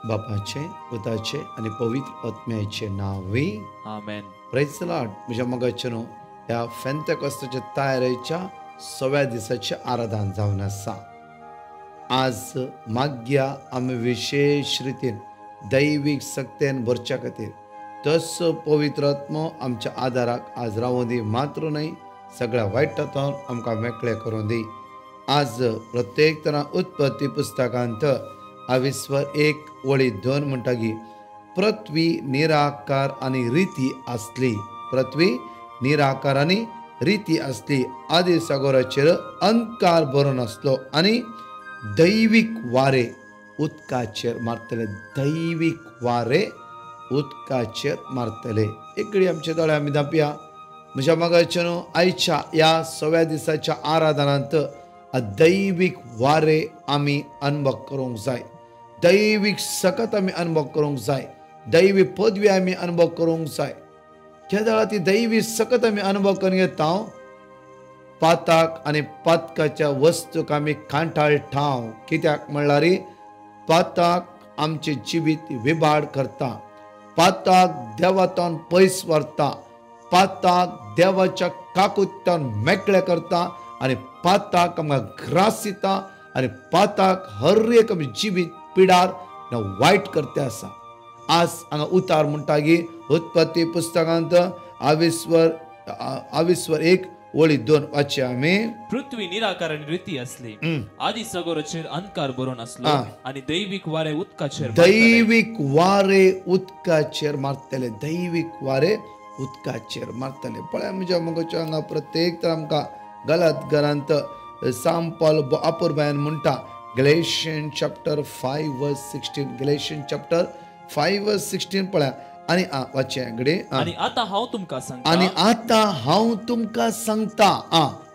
बापाचे पुताचे आणि पवित्र आत्म्याचे नावे आमेन. Praise the Lord. म्हज्या मोगाचेनो ह्या फेंतेकोस्ताच्या तयारेच्या 6व्या दिसाचे आराधन जावन आसा. आज मागया आमी विशेष रितीन दैवीक सक्तेन भरच्या खातीर तस पवित्र आत्मो आमच्या आदाराक आज रावूं दी. मात्र न्हय, सगळ्या वायटांतून आमकां मेकळे करूं दी. आज प्रत्येक तरा उत्पत्ती पुस्तकांत 22:1 म्हणटा की पृथ्वी निराकार आणि रीती असली. पृथ्वी निराकार आणि रीती असली. आदी सागराचेर अंधकार बरोवन आसलो आणि दैवीक वारे उदकाचेर मारतले. दैवीक वारे उदकाचेर मारतले. एक घडी आमचे दोळे आमी धांपया. म्हज्या मोगाचेनो आयच्या ह्या 6व्या दिसाच्या आराधनांत दैवीक वारे आमी अनुभव करूंक जाय. दैवीक सकत आमी अनुभव करूंक जाय. दैवी पदवी आमी अनुभव करूंक जाय. केदाळ ती दैवी सकत आमी अनुभव करून येता. पाताक आणि पातकाच्या वस्तूक आमी कांठाळटाव. कित्याक म्हणल्यार पाताक आमचे जिवीत विबाड करता. पाताक देवातून पयस व्हरता. पाताक देवाच्या काकुत्यान मेकळे करता आणि पाताक आमकां ग्रासिता आणि पाताक हर एक आमी जिवीत पिडार वायट करते आसा. आज हांगा उतार म्हणटा की उत्पत्ती पुस्तकांत 22:1 वाचया आमी. पृथ्वी निराकार आणि रीती असली. आदी सगोराचेर अंधकार बरोवन आसलो आणि दैवीक वारे उदकाचेर दैवीक वारे उदकाचेर मारतले. दैवीक वारे उदकाचेर मारतले. पळय म्हज्या मोगाच्या हांगा प्रत्येक तर आमकां गलत घरांत सान पॉल अपुर्बायन म्हणटा गलेशियन चॅप्टर 5:16. गलेशियन चॅप्टर 5:16 पळया. आणि वाचया घडे. आणि आता हांव तुमकां सांगता. आणि आता हांव तुमकां सांगता.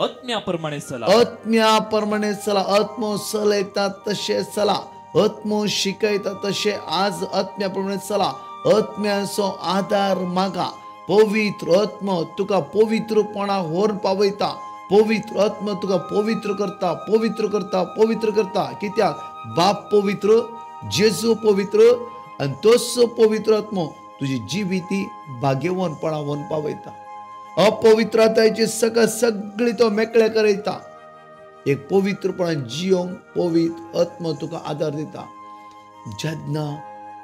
आत्म्या प्रमाणे चला. आत्म्या प्रमाणे चला. आत्मो चलयता तशे चला. आत्मो शिकयता तशे आज आत्म्या प्रमाणे चला. आत्म्याचो आधार मागा. पवित्र आत्मो तुका पवित्रपणा व्हरून पावयता. पवित्र आत्मा तुका पवित्र करता, पवित्र करता, पवित्र करता. कित्याक बाप पवित्र, जेजू पवित्र आणि तोच पवित्र आत्मो तुजी जिविती भाग्यवानपणा व्हरून पावयता. अपवित्रतायेची सगळी तो मेकळे करयता. एक पवित्रपणा जियोंक पवित्र आत्मो तुका आदार दिता. जेन्ना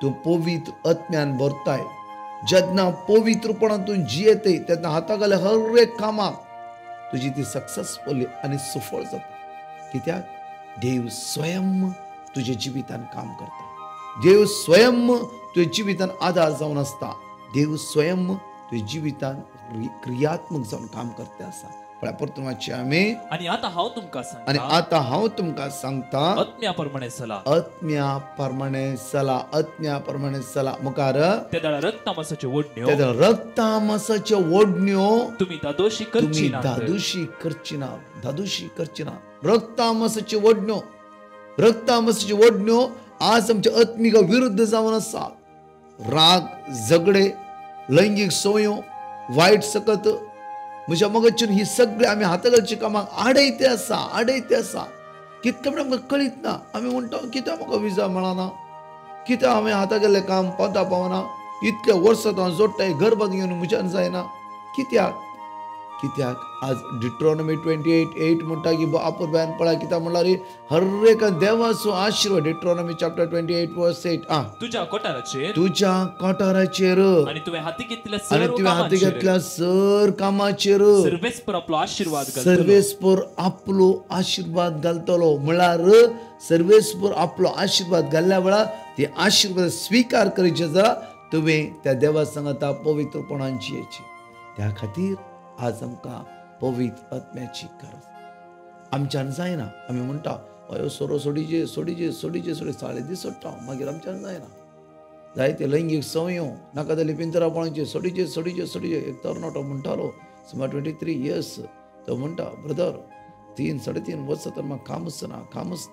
तूं पवित्र आत्म्यान भरताय, जेन्ना पवित्रपणान तूं जियेतय, तेन्ना हातागाले हर एक कामाक तुजी ती सक्सेसफुली आणि सफळ जाता. कित्याक देव स्वयं तुझ्या जिवितान काम करता. देव स्वयं तुझ्या जिवितान आधार जावन आसता. देव स्वयं तुझ्या जिवितान क्रियात्मक जावन काम करता आसा. पण परतून वाचया आमी. आणि आता हांव तुमकां सांगता. आणि आता हांव तुमकां सांगता. आत्म्या प्रमाणे चला. आत्म्या प्रमाणे चला. आत्म्या प्रमाणे चला. मुखार तेदाळ रक्तामासाच्यो ओडण्यो. तेदाळ रक्तामासाच्यो ओडण्यो तुम्ही दादोशी करची ना. दादोशी करची ना. दादोशी करची ना. रक्तामासाच्यो ओडण्यो. रक्तामासाच्यो ओडण्यो आज आमच्या आत्मिका विरुद्ध जावन आसा. राग, झगडे, लैंगिक संयो, वायट सकत म्हज्या मोगाचेर ही सगळी आमी हातागालची कामां आडयते आसा. आडयते आसा. कितके म्हणून आमकां कळीत ना. आमी म्हणटा कित्याक म्हाका विजा मेळना, कित्याक हांवें हातागेलें काम पावता पावना, इतके वर्सां हांव जोडटाय, घर बांदून घेवन म्हज्यान जायना. कित्याक? कित्याक आज डिट्रॉनॉमी 28:8 म्हणटा की अपुर्बायन पळय कित्याक म्हणल्यार हर एक देवाचो आशीर्वाद. डिट्रॉनॉमी चॅप्टर 28:8 तुझ्या कोठाराचेर. तुझ्या कोठाराचेर आणि तुवें हाती घेतल्या आणि तुवें हाती घेतल्या सर कामाचेर सर्वेस्पर आपलो आशीर्वाद घालतलो. सर्वेस्पर आपलो आशीर्वाद घालतलो. म्हळ्यार सर्वेस्पर आपलो आशीर्वाद घाल्ल्या वेळार ती आशीर्वाद स्वीकार करचे जाल्यार तुवें त्या देवा सांगता पवित्रपणान जियेची. त्या खातीर आज आमकां पवित्र आत्म्याची गरज. आमच्यान जायना. आमी म्हणटा अयो सोरो सोडीचे सोडीचे सोडीचे सोडी 3.5 दीस सोडटा मागीर आमच्यान जायना. जायते लैंगीक संयो नाका जाली पिंजरापणाचे सोडीचे सोडीचे सोडीचे. एक तरणाटो म्हणटालो सुमार 23 इयर्स. तो म्हणटा ब्रदर 3-3.5 वर्सां तर म्हाका कामच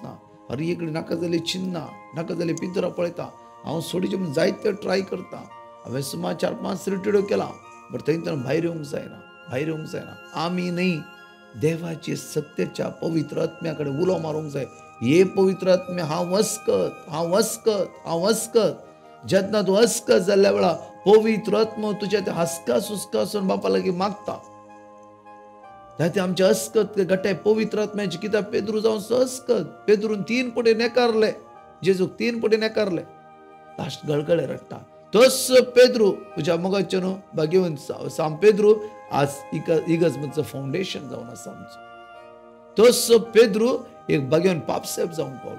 ना. हर एक नाका जाली चिन्ना, नाका जाली पिंजरा पळयता. हांव सोडीचे म्हूण जायते ट्राय करता. हांवें सुमार 4-5 रिट्रीटो केला. बट थंयच्यान भायर येवंक जायना. आमी न्ही देवाची सत्तेच्या पवित्र आत्म्या कडेन उलो मारूंक जाय. हे पवित्र आत्मे हांव वचकत जेन्ना तूं वचकत जाल्ल्या वेळा पवित्र आत्मो तुज्या त्या हसका सुस्कासून बापा लागीं मागता. ते आमचे अस्कत गटाय पवित्र आत्म्याची किताब पेद्रू जावन अस्कत पेद्रून 3 पटी नेकारले जेजूक 3 पटी नेकारले लास्ट गळगळे रडटा. तस पेद्रू तुज्या मोगाचे न्हू घेवन साम पेद्रू आज इगर्जेचं फाउंडेशन जावन आसा आमचो. तस पेद्रू एक बागेवन पापसेप जावन पावलो.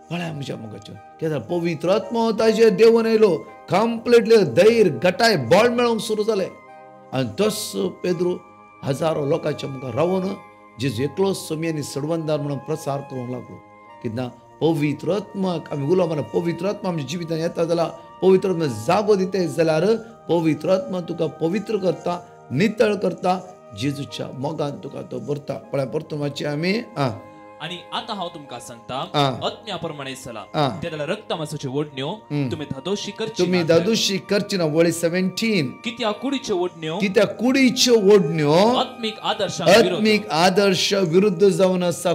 कळ्या म्हज्या मोगाचे कित्याक पवित्र आत्मो ताजेर देवून येयलो कंप्लीटली धैर्य गटाय बळ मेळोंक सुरू जालें. आनी तस पेद्रू हजारो लोकांच्या मुखार रावून जेजू एकलो सोम्यांनी सडवंदार म्हणून प्रसार करूंक लागलो. कित्याक पवित्र आत्माक आमी उलो म्हणा पवित्र आत्मा आमच्या जिवितांत येता जाल्यार पवित्र आत्मा जागो दिता जाल्यार पवित्र आत्मा तुका पवित्र करता नितळ करता जेजूच्या मोगान तुका तो भरता. पळय परतून वाची आमी आणि आता हांव तुमकां सांगता आत्म्या प्रमाणे चला ते जाल्यार रक्त मांसाच्यो ओडण्यो तुमी धादोशी करची ना. वळी 17 कित्याक कुडीच्यो ओडण्यो आत्मिक आदर्श विरुद्ध जावन आसा.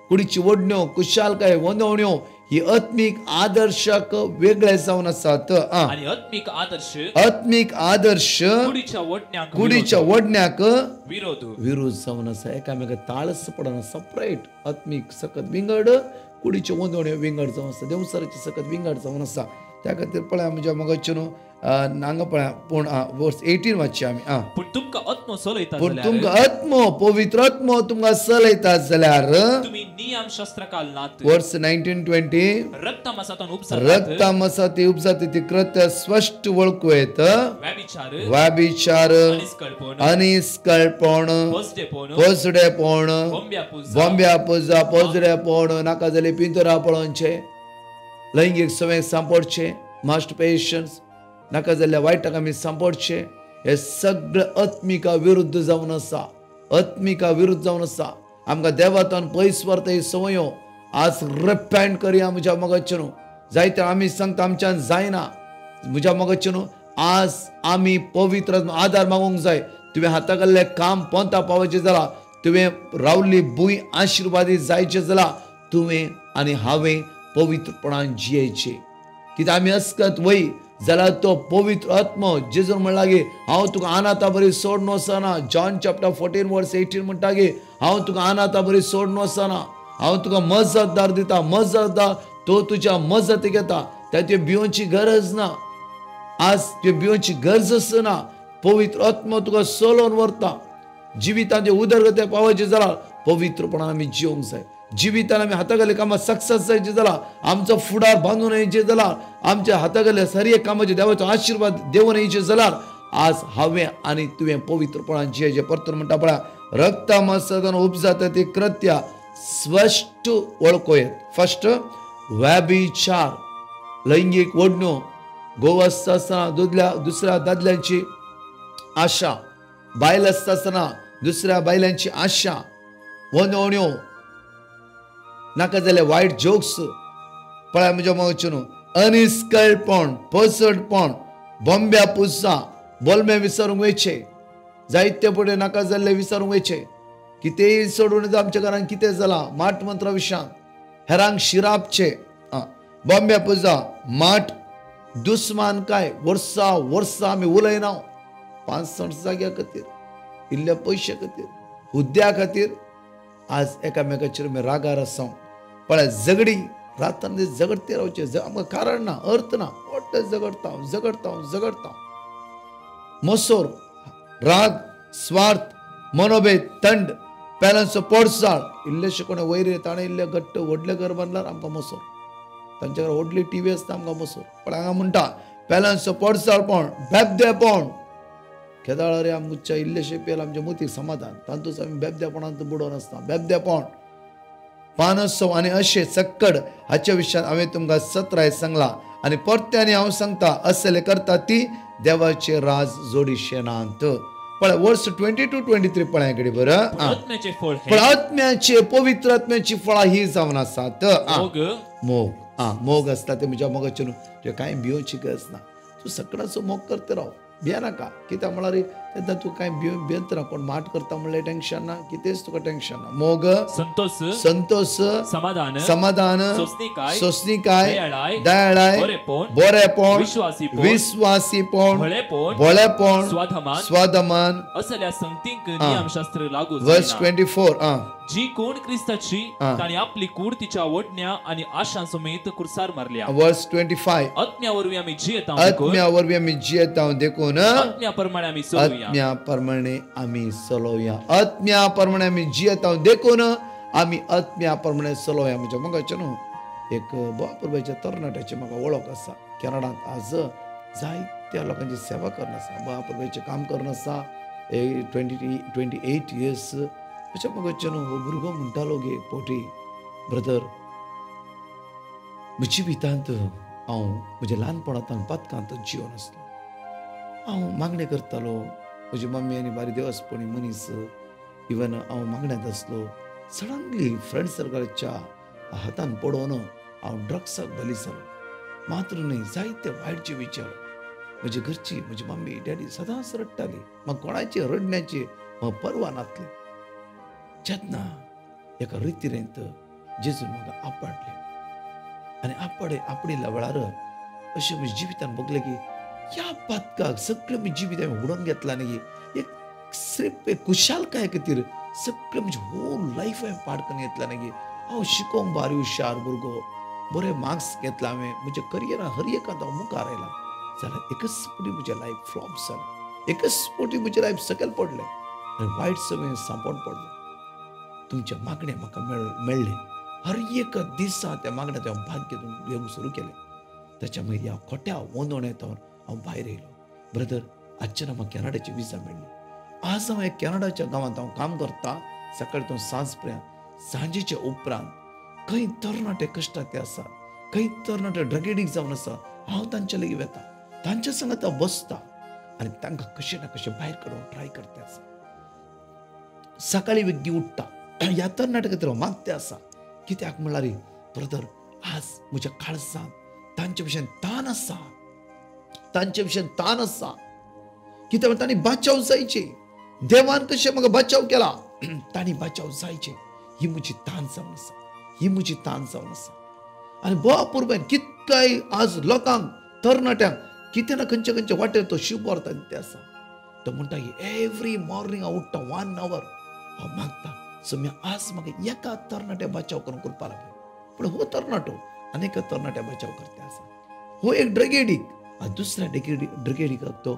कुडीची ओडण्यो कुशालकाय वंदवण्यो ही आत्मिक आदर्शाक वेगळे जावन आसात. आणि आत्मिक आदर्श कुडीच्या ओडण्याक विरोध जावन आसा. एकामेका ताळस पडना. सेपरेट आत्मिक सकत विंगड कुडीच्यो वंदवण्यो विंगड जावन आसा. देवसराची सकत विंगड जावन आसा. त्या खातीर पळय म्हज्या मोगाचे न्हू हांगा पळय पूण वर्स 18 वाचची आमी. पूण तुमकां आत्मो पवित्र आत्मो तुमकां चलयता जाल्यार तुमी नियम शास्त्रकाल नात. वर्स 19-20 रक्त मांसाती उपजाती ती कृत्य स्पष्ट वळखू येत. व्यभिचार अनिष्कळपण पोसडेपण बोंब्या पुजा पोसडेपण नाका जाले पिंतुरा पळोवचे लैंगिक सवय सांपडचे मास्ट पेशन्स नाका जाल्ल्या वायटाक आमी सांपडचे. हे सगळें आत्मिका विरुद्ध जावन आसा. आमकां देवातान पयस व्हरता ही संवयो आज रिपेंट करया म्हज्या मोगाचे न्हू. जायते आमी सांगता आमच्यान जायना म्हज्या मोगाचे न्हू. आज आमी पवित्र आदार मागूंक जाय. तुवें हाता घाल्लें काम पोंता पावचें जाल्यार तुवें रावल्ली भूंय आशिर्वादीत जायचें जाल्यार तुवें आनी हांवें पवित्रपणान जियेचें. कित्याक आमी अस्कत वय जाल्यार तो पवित्र आत्मो जेजून म्हणला गे हांव तुका अनाथा बरी सोडून वचना. जॉन चॅप्टर 14 वर्स 18 म्हणटा गे हांव तुका अनाथा बरी सोडून वचना. हांव तुका मजतदार दिता. मजतदार तो तुज्या मजतीक येता. त्याची भिवची गरज ना. आज ते भिवची गरज आसना. पवित्र आत्मो तुका सोलोवन व्हरता. जिवितांचे उदरगती पावचे जाल्यार पवित्रपणान आमी जिवंक जाय. जिवितान आमी हातागेले कामां सक्सेस जायचे जाल्यार आमचो फुडार बांदून येयचे जाल्यार आमच्या हातागेले सरी कामाचे देवाचो आशिर्वाद देवन येयचे जाल्यार आज हांवें आनी तुवें पवित्रपणान जियेचें. परतून म्हणटा पळय रक्त मांसातून उपजाता ती कृत्या स्पश्ट वळखू येत. फर्स्ट व्यभिचार लैंगिक ओडण्यो घोव आसता आसतना दुसऱ्या दादल्यांची आशा बायल आसता आसतना दुसऱ्या बायलांची आशा वंदवण्यो नाका जाले वायट जोक्स पळय म्हज्या मोगाचे न्हू. अनिष्कळपण पसडपण बोंब्या पुजा बोलमे विसरूंक वयचे. जायते फुडें नाका जाल्ले विसरूंक वयचे. कितेंय सोडून आमच्या घरांत कितें जालां माट मंत्रा विशयान हेरांक शिरापचे बोंब्या पुजा माट दुस्मान काय वर्सां आमी उलयना 5-6 जाग्या खातीर इल्ल्या पयशे खातीर हुद्द्या खातीर आज एकामेकाचेर आमी रागार आसा. पळय झगडी रातान दीस झगडते रावचे आमकां कारण ना अर्थ ना. झगडता मोसोर राग स्वार्थ मनोभेद थंड पेलांचो पोडसाळ इल्लेशे कोणे वैरे ताणें इल्ले घट्ट व्हडलें घर बांदल्यार आमकां मोसोर. तांच्या घरा व्हडली टीव्ही आसता आमकां मोसोर. पण हांगा म्हणटा पेलांचो पोडसाळपण बेबदेपण केदाळ रे आमच्या इल्लेशे पेल आमच्या मोतीक समाधान तातूंच आमी बेबदेपणांत बुडोवन आसता. बेबदेपण पानसो आनी अशें सक्कड हाच्या विशयान हांवें तुमकां 17 सांगला आनी परत्यांनी हांव सांगता असले करता ती देवाचे राज जोडिशे नात. पळय वर्स 22-23 पळय कडेन बरं. पण आत्म्याचे पवित्र आत्म्याची फळां ही जावन आसात. मोग आसता ते म्हज्या मोगाचे न्हू. तुवें कांय भिवची गरज ना. तूं सकाळचो मोग करता राव भिया नाका. कित्याक म्हळ्यार तेन्ना तूं कांय भियेंत ना, कोण माट करता म्हणल्यार टेन्शन ना, कितेंच तुका टेन्शन ना. मोग, संतोष, समाधान, सोंसणीकाय, दयाळाय, बरेपण, विश्वासीपण, भोळेपण, स्वदमान असल्या संगतींक नियमशास्त्र लागू वर्स 24. जी कोण क्रिस्ताची ताणी आपली कूड तिच्या ओढण्या आणि आशां समेत कुर्सार मारल्या. वर्स 25. आत्म्यावरवी आम्ही जियेता देखून आत्म्याप्रमाणे आम्ही चलुया. आत्म्याप्रमाणे आम्ही चलोवया. आत्म्याप्रमाणे आम्ही जियेता देखून आम्ही आत्म्याप्रमाणे चलोवया. म्हणजे मगाचे न्हू एक बापूरबाईच्या तरणाट्याची म्हाका वळख आसा. कॅनडांत आज जायत्या लोकांची सेवा करन आसा, बापूरबाईचें काम करन आसा. 28 years. अशें मगाचे न्हू हो भुरगो म्हणटालो गे पोटी, ब्रदर म्हज्या जिवितांत हांव म्हज्या ल्हानपणांत पथकांत जियो नासलो. हांव मागणें करतालो. म्हजी मम्मी आनी बारी देवस्पणी मनीस. इवन हांव मागण्यांत आसलो. सडनली फ्रेंड सर्कलाच्या हातान पडोवन हांव ड्रग्साक बली जालो. मात्र न्ही जायते वायटचे विचार. म्हजी घरची, म्हजी मम्मी डॅडी सदांच रडटाली. म्हाका कोणाची रडण्याची म्हाका पर्वा नासली. जेन्ना एका रितीरेंत जेजून म्हाका आपडले आनी आपडिल्ल्या वेळार अशें म्हज्या जिवितान बगलें की ह्या पथकाक सगळें म्हजें जिवीत हांवें उडोवन घेतलां न्ही. एक खुशालकाये खातीर सगळें म्हजें होल लायफ हांवें पाड करून घेतलां न्ही. हांव शिकोवंक बारी हुशार भुरगो, बरे मार्क्स घेतला हांवें, म्हज्या करियरान हर एकांत हांव मुखार आयलां. जाल्यार एकच फावटी म्हजें लायफ फ्लॉप जालें. एकच फावटी म्हजें लायफ सकयल पडलें आनी वायट सवयें सांपोवन पडलें. तुमच्या मागणें म्हाका मेळ्ळे. हर एक दिसा त्या मागण्यात हांव भाग्य घेवंक सुरू केलें. त्याच्या मागीर हांव खोट्या वंदोण्यातून हांव भायर येयलो. ब्रदर आजच्यान म्हाका कॅनडाची विजा मेळ्ळी. आज हांव एक कॅनडाच्या गांवांत हांव काम करता. सकाळी सांज पर्यंत, सांजेच्या उपरांत खंय तरणाटे कश्टांत आसा, खंय तरणाटे ड्रग एडिक्ट जावन आसा. हांव तांच्या लागीं वेता, तांच्या संगत हांव बसता आनी तांकां कशें ना कशें भायर काडूंक ट्राय करता आसा. सकाळी वेग्गी उठ्ठा, ह्या तरणाट्या खातीर हांव मागते आसा. कित्याक म्हणल्यार ब्रदर आज म्हज्या काळजांत तांचे विशयी ताण आसा. तांचे विशयी ताण आसा. कित्याक तांणी बचाव जायचे. देवान कशें म्हाका बचाव केला, तांणी बचाव जायचे. ही म्हजी ताण जावन आसा. ही म्हजी ताण जावन आसा. आनी बापूरबायन कितकाय आज लोकांक तरणाट्यांक कितें ना खंयचे वाटेर तो शिव व्हरता ते आसा. तो म्हणटा की एवरी मॉर्निंग हांव उठ्ठा 1 hour हांव मागता. सो आज म्हाका एका तरणाट्या बचाव करून करपा लागलो. पूण हो तरणाटो अनेक तरणाट्या बचाव करता आसा. हो एक ड्रग एडिक्ट दुसऱ्या ड्रग एडिक्टाक तो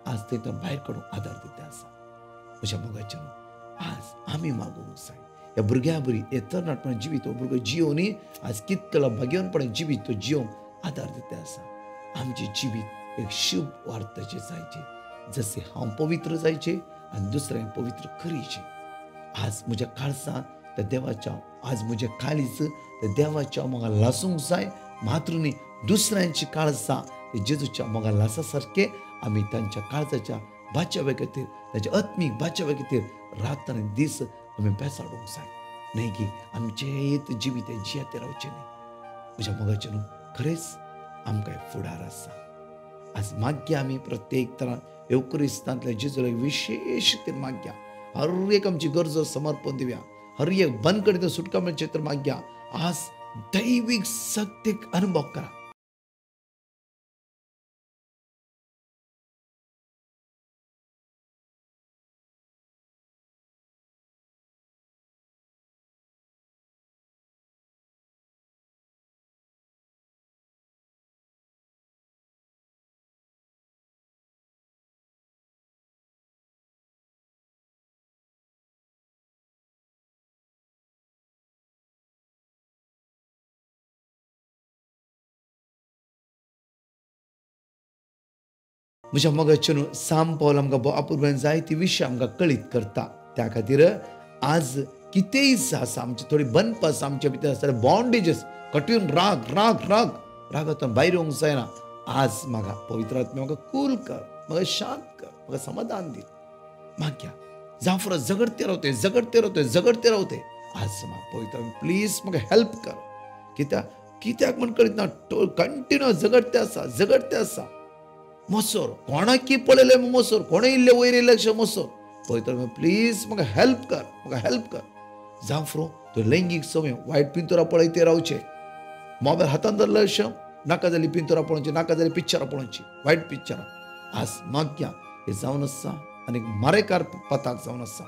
आज तेतून भायर काडून आदार दिता आसा. म्हज्या मोगाचें आज आमी मागूंक जाय. ह्या भुरग्यां बरी हे तरणाटपणान जिवीत हो भुरगो जियोनी आज कितलो भाग्यवानपणान जिवीत तो जियोंक आदार दिता आसा. आमचे जिवीत एक शिव वार्ताचे जायचे. जसे हांव पवित्र जायचे आनी दुसऱ्यांक पवित्र करीचे. आज म्हज्या काळजांत त्या देवाच्या, आज म्हजें काळीज त्या देवाच्या मोगा लासूंक जाय. मात्र न्ही दुसऱ्यांची काळजां जेजूच्या मोगा लासा सारके आमी तांच्या काळजाच्या बाचाव्या खातीर, ताच्या आत्मीक बाचाव्या खातीर रात आनी दीस आमी बेसाडूंक जाय. न्हय की आमचें जिवीत जियेते रावचें न्ही. म्हज्या मोगाचें न्हू खरेंच आमकां फुडार आसा. आज माग्या आमी प्रत्येक तरान एवक्रिस्तांतल्या जेजूला विशेष ते माग्या. हर एक आमची गरज समर्पण दिव्या. हर एक बंदकडे सुटका मेळचे तर माग्या. आज दैविक सत्तेक अनुभव करा. म्हज्या मोगाचें न्हू साम पावल आमकां बापूरबायन जायती विशय आमकां कळीत करता. त्या खातीर आज कितेंय आसा आमची थोडी बंद आसा आमच्या भितर आसता बॉन्डेजीस कठीण रागांतून भायर येवंक जायना. आज म्हाका पवित्र आत्मे म्हाका कूल कर, म्हाका शांत कर, म्हाका समाधान दी. माग्या जावं फरस झगडते रावते. आज म्हाका पवित्र प्लीज म्हाका हेल्प कर. कित्याक म्हण कळीत ना कंटिन्यू झगडते आसा. मोसोर कोणाकी पळयले मोसोर कोणे इल्ले वयर इल्ले मोसोर पळयता प्लीज म्हाका हेल्प कर जावं फ्रो तो लैंगीक सवय वायट पिंतुरां पळयते रावचे मोबायल हातान धरले अशें नाका जाली पिंतुरां पळोवची नाका जाली पिक्चरां पळोवची वायट पिक्चरां आज माग्या हे जावन आसा आनी मारेकार पताक जावन आसा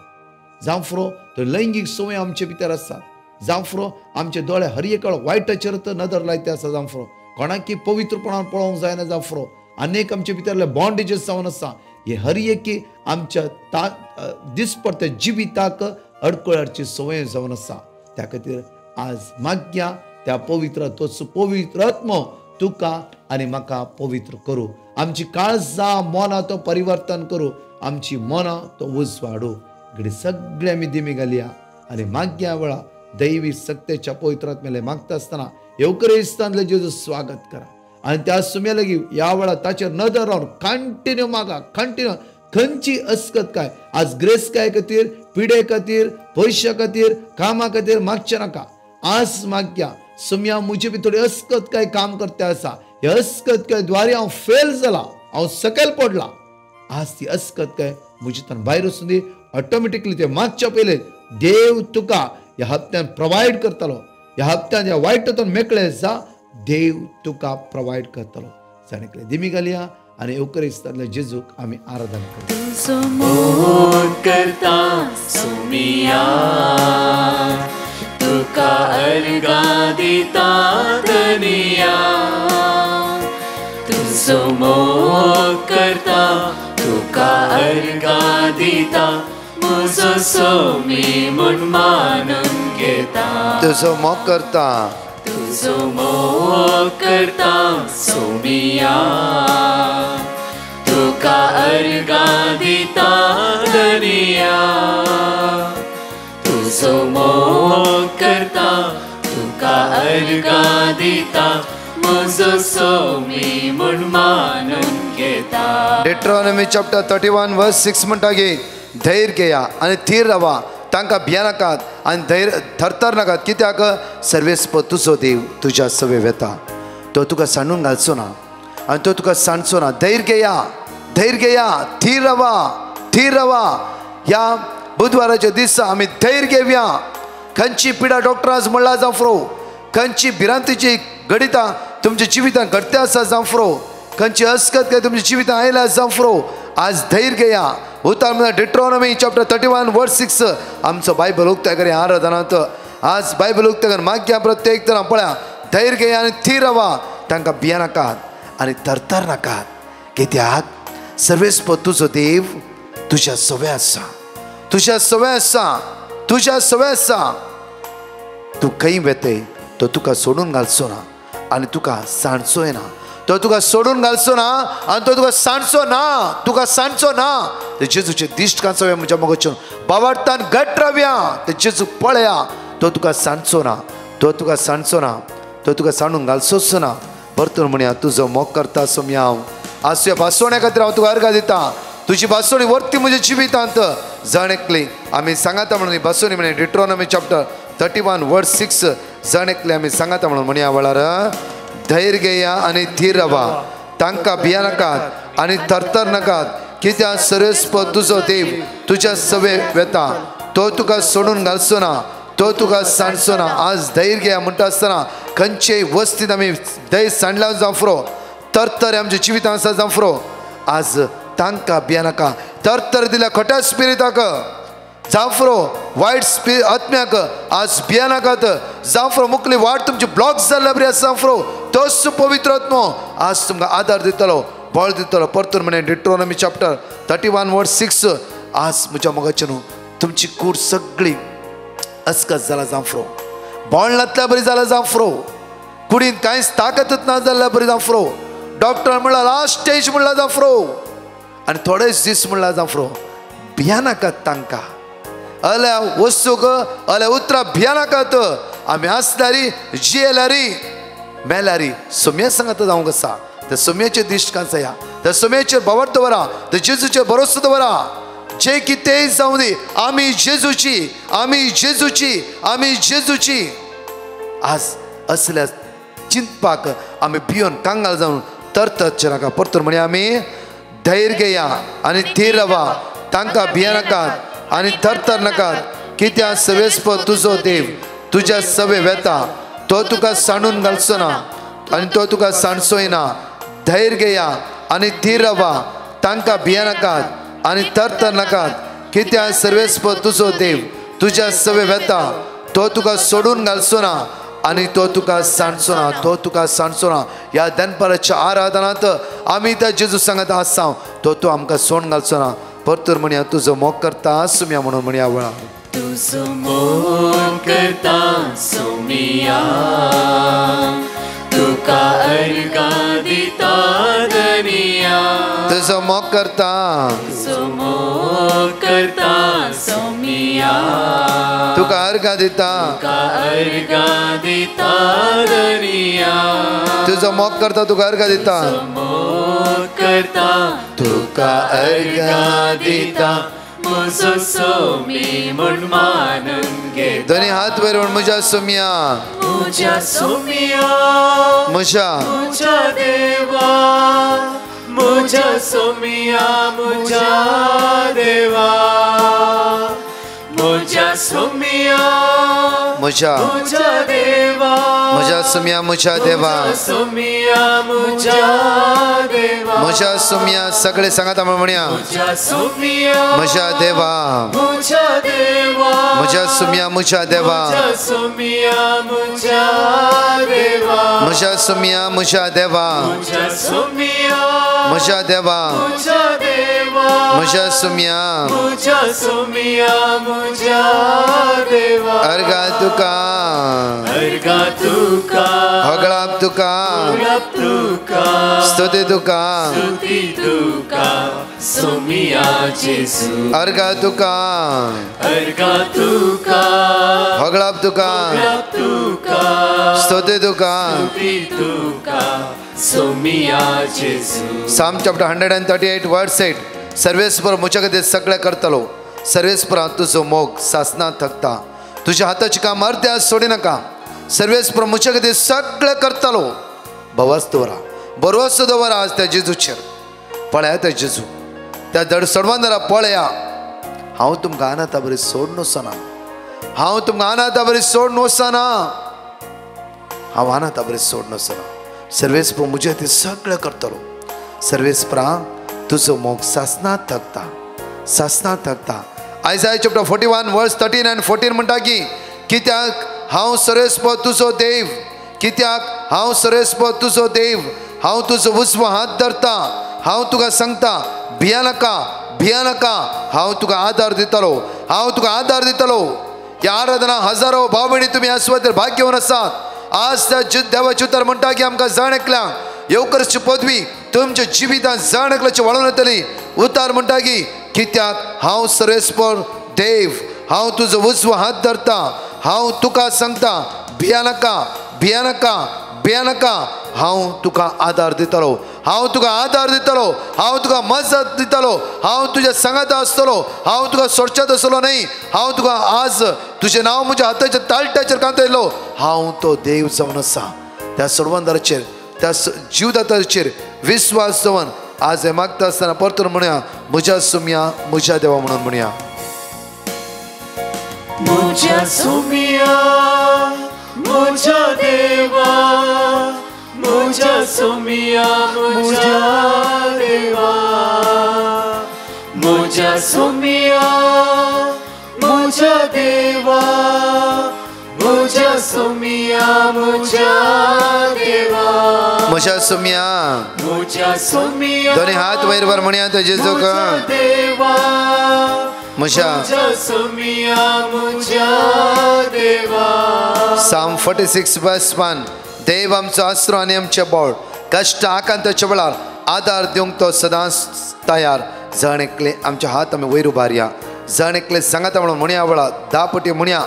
जावं फ्रो तो लैंगीक सवय आमचे भितर आसा जावं फ्रो आमचे दोळे हर एक वायटाचेर नदर लायते आसा जावं फ्रो कोणाकी पवित्रपणान पळोवंक जायना जावं फ्रो अनेक आमचे भितरले बॉन्डेजेस जावन आसा हे हर एक आमच्या दिसपडते जिविताक अडकळाची सवय जावन आसा त्या खातीर आज माग्या त्या पवित्र तोच पवित्र आत्मो तुका आनी म्हाका पवित्र करूं आमची काळजां मनां तो परिवर्तन करूं आमची मनां तो उजवाडू इकडे सगळे आमी दिमी घालया आनी माग्या वेळा दैवी सत्तेच्या पवित्र आत्म्याले मागता आसतना येवकरेस्तांतले जेजू स्वागत करा आनी त्या सुम्या लागीं ह्या वेळा ताचेर नदर रावन कंटिन्यू मागा कंटिन्यू खंयची अस्कत काय आज ग्रेस काय खातीर पिडे खातीर पयशा खातीर कामा खातीर मागचे नाका आज माग्या सुम्या म्हजे भितर थोडी अस्कत काय काम करते आसा हे अस्कत काय द्वारे हांव फेल जाला हांव सकयल पडला आज ती अस्कत काय म्हजेतल्यान भायर वचून दी ऑटोमॅटिकली ते मागच्या पयले देव तुका ह्या हप्त्यान प्रोवायड करतलो ह्या हप्त्यान ह्या वायटातून मेकळे जा देव तुका प्रोवायड करतलो जाणेकले दिमी घालया आनी येवकरेस्तांतल्या जेजूक आमी आराधना करता सुमिया तुका अर्गा दिता दुनिया तुझो मोग करता तुका अर्गा दिता म्हजो सोमी म्हूण मानून घेता तुजो मोग करता तुझो मोग करता सोमिया तुका अर्गा दिता दुनिया तुझो मोग करता तुका अर्गा दिता म्हजो सोमी म्हूण मानून घेता Deuteronomy chapter 31 verse 6 म्हणटा की धैर्य घेया आनी थीर रावा तांकां भियानाकात आनी धैर्य थरथर नाकात कित्याक सर्वेस्प तुजो देव तुज्या सवे वेता तो तुका सांडून घालचो ना आनी तो तुका सांडचो ना धैर्य घेया थीर रावा ह्या बुधवाराच्या दिसा आमी धैर्य घेवया खंयची पिडा डॉक्टरांच म्हणला जावं फ्रो खंयची भिरांतीची गणितां तुमच्या जिवितांत घडते आसा जावं फ्रो खंयची अस्कत काय तुमच्या जिवितांत आयल्या जावं फ्रो आज धैर्य घेया उतार म्हणटा डिट्रॉनॉमी चॅप्टर 31 वर्स 6 आमचो बायबल उक्ताय करे आराधनांत आज बायबल उक्ताय कर माग्या प्रत्येक तरां पळया धैर्य घेया आनी थीर रावा तांकां भिया नाकात आनी थरथर नाकात कित्याक सर्वेस्प तुजो देव तुज्या सवे आसा तूं खंय वेते तो तुका सोडून घालचो ना आनी तुका सांडचोय ना तो तुका सोडून घालचो ना आनी तो तुका सांडचो ना ते जेजूचे दिश्ट कांचोया म्हज्या मोगाच्यान बावार्थान घट रावया ते जेजू पळया तो तुका सांडचो ना तो तुका सांडून घालचोच ना परतून म्हणया तुजो मोग करता सोम्या हांव आज तुज्या भासोण्या खातीर हांव तुका अर्घ दिता तुजी भासोणी वर्ती म्हज्या जिवितांत जाणेकली आमी सांगाता म्हणून भासोणी म्हणे डिट्रॉनॉमी चॅप्टर 31 वर्स 6 जाणेकली आमी सांगाता म्हणून म्हणया वेळार धैर्य घेया आनी थीर रावा तांकां भिया नाकात आनी थरथर नाकात कित्याक सर्वेस्प तुजो देव तुज्या सवे वेता तो तुका सोडून घालचो ना तो तुका सांडचो ना आज धैर्य घेया म्हणटा आसतना खंयचेय वस्तीत आमी धैर्य सांडला जावं फ्रो तरतर आमच्या जिवितांत आसा जावं फ्रो आज तांकां भिया नाका तरतर दिल्या खोट्या स्पिरिताक जावं फ्रो वायट आत्म्याक आज भिया नाकात जावं फ्रो मुखली वाट तुमची ब्लॉक जाल्ल्या बरी आसा फ्रो तोच पवित्र आत्मो आज तुमकां आदार दितलो बळ दितलो परतून म्हणे डिट्रॉनॉमी चॅप्टर 31 वर्स 6 आज म्हज्या मोगाच्या न्हू तुमची कूड सगळी अस्कत जाला जावं फ्रो बॉल नातल्या बरी जाला जावं फ्रो कुडीन कांयच ताकतच ना जाल्ल्या बरी जावं फ्रो डॉक्टर म्हणला लास्ट स्टेज म्हणला जावं फ्रो आनी थोडेच दीस म्हणला जावं फ्रो भिया नाकात तांकां अल्या वस्तूक अल्या उतरां भिया नाकात आमी आसल्यारी जियेल्यारी मेल्यारी सोम्या सांगात जावं कसा त्या सोम्याचेर दिश्ट कांचया त्या सोम्याचेर बावर दवरा त्या जेजूचेर भरोसो दवरा जे कितेंय जावं दी आमी जेजूची आज असल्या चिंतपाक आमी भियोन कांगाल जावन तरतच नाका परतून म्हणे आमी धैर्य घेया आनी थीर रावा तांकां भिये नाकात आनी थरथर नाकात कित्याक सवेस्प तुजो देव तुज्या सवे वेता तो तुका सांडून घालचो ना आनी तो तुका सांडचोय ना धैर्य घेया आनी थीर रावा तांकां भिये नाकात आनी थरथर नाकात कित्याक सर्वेस्प तुजो देव तुज्या सवे वेता तो तुका सोडून घालचो ना आनी तो तुका सांडचो ना तो तुका सांडचो ना ह्या दनपाराच्या आराधनांत आमी त्या जेजू सांगत आसा तो आमकां सोडून घालचो ना परतूर म्हणया तुजो मोग करता सुम्या म्हणून म्हणया वळा तुजो मोग करता सुम्या तुका अर्घा दिता धनिया तुजो मोग करता तुजो मोग करता सुम्या तुका अर्घा दिता तुका अर्घा दिता धनिया तुजो मोग करता तुका अर्घा दिता मोग करता तुका अर्घा दिता म्हजो सोमी म्हूण मानून घे दोन्ही हात वयर म्हज्या सुम्या म्हज्या सोम्या म्हज्या म्हज्या देवा म्हज्या सोम्या म्हज्या देवा म्हज्या सोम्या म्हज्या म्हज्या देवा म्हज्या सुम्या म्हज्या देवा सोम्या म्हज्या देवा म्हज्या सुम्या सगळे सांगात म्हणया म्हज्या सोम्या म्हज्या देवा म्हज्या देवा म्हज्या सुम्या म्हज्या देवा म्हज्या सोम्या म्हज्या देवा म्हज्या सुम्या म्हज्या देवा म्हज्या सोम्या म्हज्या देवा म्हज्या देवा म्हज्या सुम्या म्हज्या सोम्या म्हज्या देवा अर्घा तुका अर्घा तुका होगळाप तुका अर्घाप तुका स्तुती तुका स्तुती तुका सोम्या जेजू अर्घा तुका अर्घा तुका होगळाप तुका अर्घाप तुका स्तुती तुका स्तुती तुका सोम्या जेजू साम चॅप्टर 138 वर्स 8 सर्वेस्पर मुझ्या खातीर सगळें करतलो सर्वेस्परा तुजो मोग सासना थकता तुज्या हाताची काम अर्ध्या सोडी नाका सर्वेस्पर मुझ्या खातीर सगळें करतलो भवास दवरा बरोवस दवरा आज त्या जेजूचेर पळया त्या जेजू त्या धड सोडवणारा पळया हांव तुमकां अनाथा बरी सोडून वचना हांव तुमकां अनाथा बरी सोडून वचना हांव अनाथा बरी सोडून वचना सर्वेस्पर मुझ्या खातीर सगळें करतलो सर्वेस्परा तुजो मोग सासना थकता आयसाया चॅप्टर 41 वर्स 13 and 14 म्हणटा की कित्याक हांव सर्वेस्प तुजो देव कित्याक हांव सर्वेस्प तुजो देव हांव तुजो उजवो हात धरता हांव तुका सांगता भिया नाका हांव तुका आदार दितलो ह्या आराधना हजारो भाव भयणी तुमी आस्वाद भाग घेवन आसात आज त्या देवाचे उतर म्हणटा की आमकां जाण एकल्यांक येवकरची पदवी तुमच्या जिवितांत जाण एकल्याची वळून येतली उतार म्हणटा की कित्याक हांव सर्वेस्पर देव हांव तुजो उजवो हात धरता हांव तुका सांगता भिया नाका हांव तुका आदार दितलो हांव तुका मजत दितलो हांव तुज्या सांगात आसतलो हांव तुका सोडच्यात आसलो न्ही हांव तुका आज तुजें नांव म्हज्या हाताच्या ताळट्याचेर कांतयलो हांव तो देव जावन आसा त्या सोडवंदाराचेर त्या जीवदाताचेर विश्वास दवन आज हे मागता आसतना परतून म्हणया म्हज्या सुम्या म्हज्या देवा म्हणून म्हणया म्हज्या सोम्या म्हज्या देवा म्हज्या सोम्या म्हज्या देवा म्हज्या सोम्या म्हज्या देवा म्हज्या सोम्या म्हज्या देवा म्हज्या सुम्या म्हज्या सोम्या दोन्ही हात वयर वर म्हणया तो जेजू देवा म्हज्या सोम्या म्हज्या देवा Psalm 46 verse 1 देव आमचो आसरो आनी आमचे बोळ कश्ट आकांताच्या वेळार आदार दिवंक तो सदांच तयार जण एकले आमचे हात आमी वयर उबारया जण एकले सांगाता म्हणून म्हणया वेळार 10 पटी म्हणया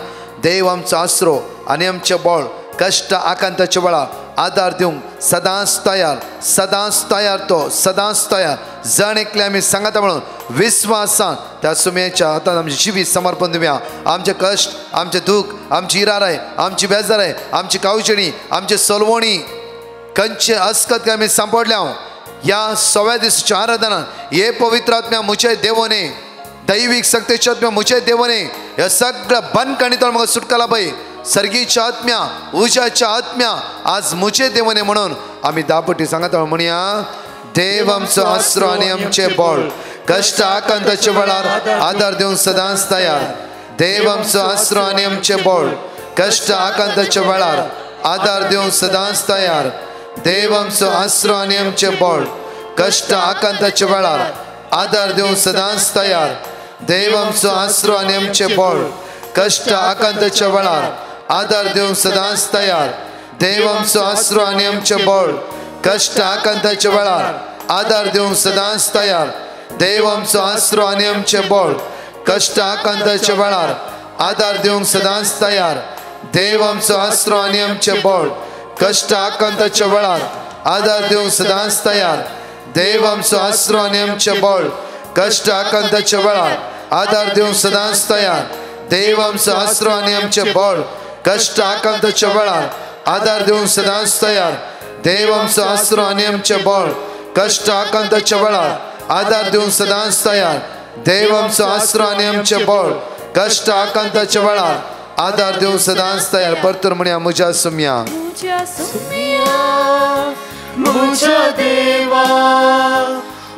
देव आमचो आसरो आनी आमचे बोळ कश्ट आकांताच्या वेळार आदार दिवंक सदांच तयार तो सदांच तयार जण एकले आमी सांगाता म्हणून विश्वासान त्या सुम्याच्या हातांत आमची जिवीत समर्पण दिवया आमचे कश्ट आमचे दूख आमची इराराय आमची बेजाराय आमची कावचणी आमची सोलवणी कंचे अस्कत काय आमी सांपडल्या या 6व्या दिसाच्या आराधना हे पवित्र आत्म्या मुचे देवोने दैविक शक्तीच्या आत्म्या मुचे देवोने हे सगळं बंद कणितळ म्हाका सुटकाला पळय सर्गीच्या आत्म्या उजाच्या आत्म्या आज मुचे देवोने म्हणून आमी दापटी सांगत म्हणया देव आमचो आसरो आनी आमचे बळ कष्ट आकांताच्या वेळार आदार दिवंक सदांच तयार देव आमचो आसरो आनी आमचे बळ कष्ट आकांताच्या वेळार आदार दिवंक सदांच तयार देव आमचो आसरो आनी आमचे बळ कष्ट आकांताच्या वेळार आदार दिवंक सदांच तयार देव आमचो आसरो आनी आमचे बळ कष्ट आकांताच्या वेळार आदार दिवंक सदांच तयार देव आमचो आसरो आनी आमचे बळ कष्ट आकांताच्या वेळार आदार दिवंक सदांच तयार देव आमचो आसरो आनी आमचे बळ कष्ट आकांताच्या वेळार आदार दिवंक सदांच तयार देव आमचो आसरो आनी आमचे बळ कष्ट आकांताच्या वेळार आदार दिवंक सदांच तयार देव आमचो आसरो आनी आमचे बळ कष्ट आकांताच्या वेळार आदार दिवंक सदांच तयार देव आमचो आसरो आनी आमचे बळ कष्ट आकांताच्या वेळार आदार दिवंक सदांच तयार देव आमचो आसरो आनी आमचे बळ कष्ट आकांताच्या वेळार आदार दिवंक सदांच तयार देव आमचो आसरो आनी आमचे बळ कष्ट आकांताच्या वेळार आदार दिवंक सदांच तयार परतूर म्हणया मुझ्या सुम्या मुझ्या देवा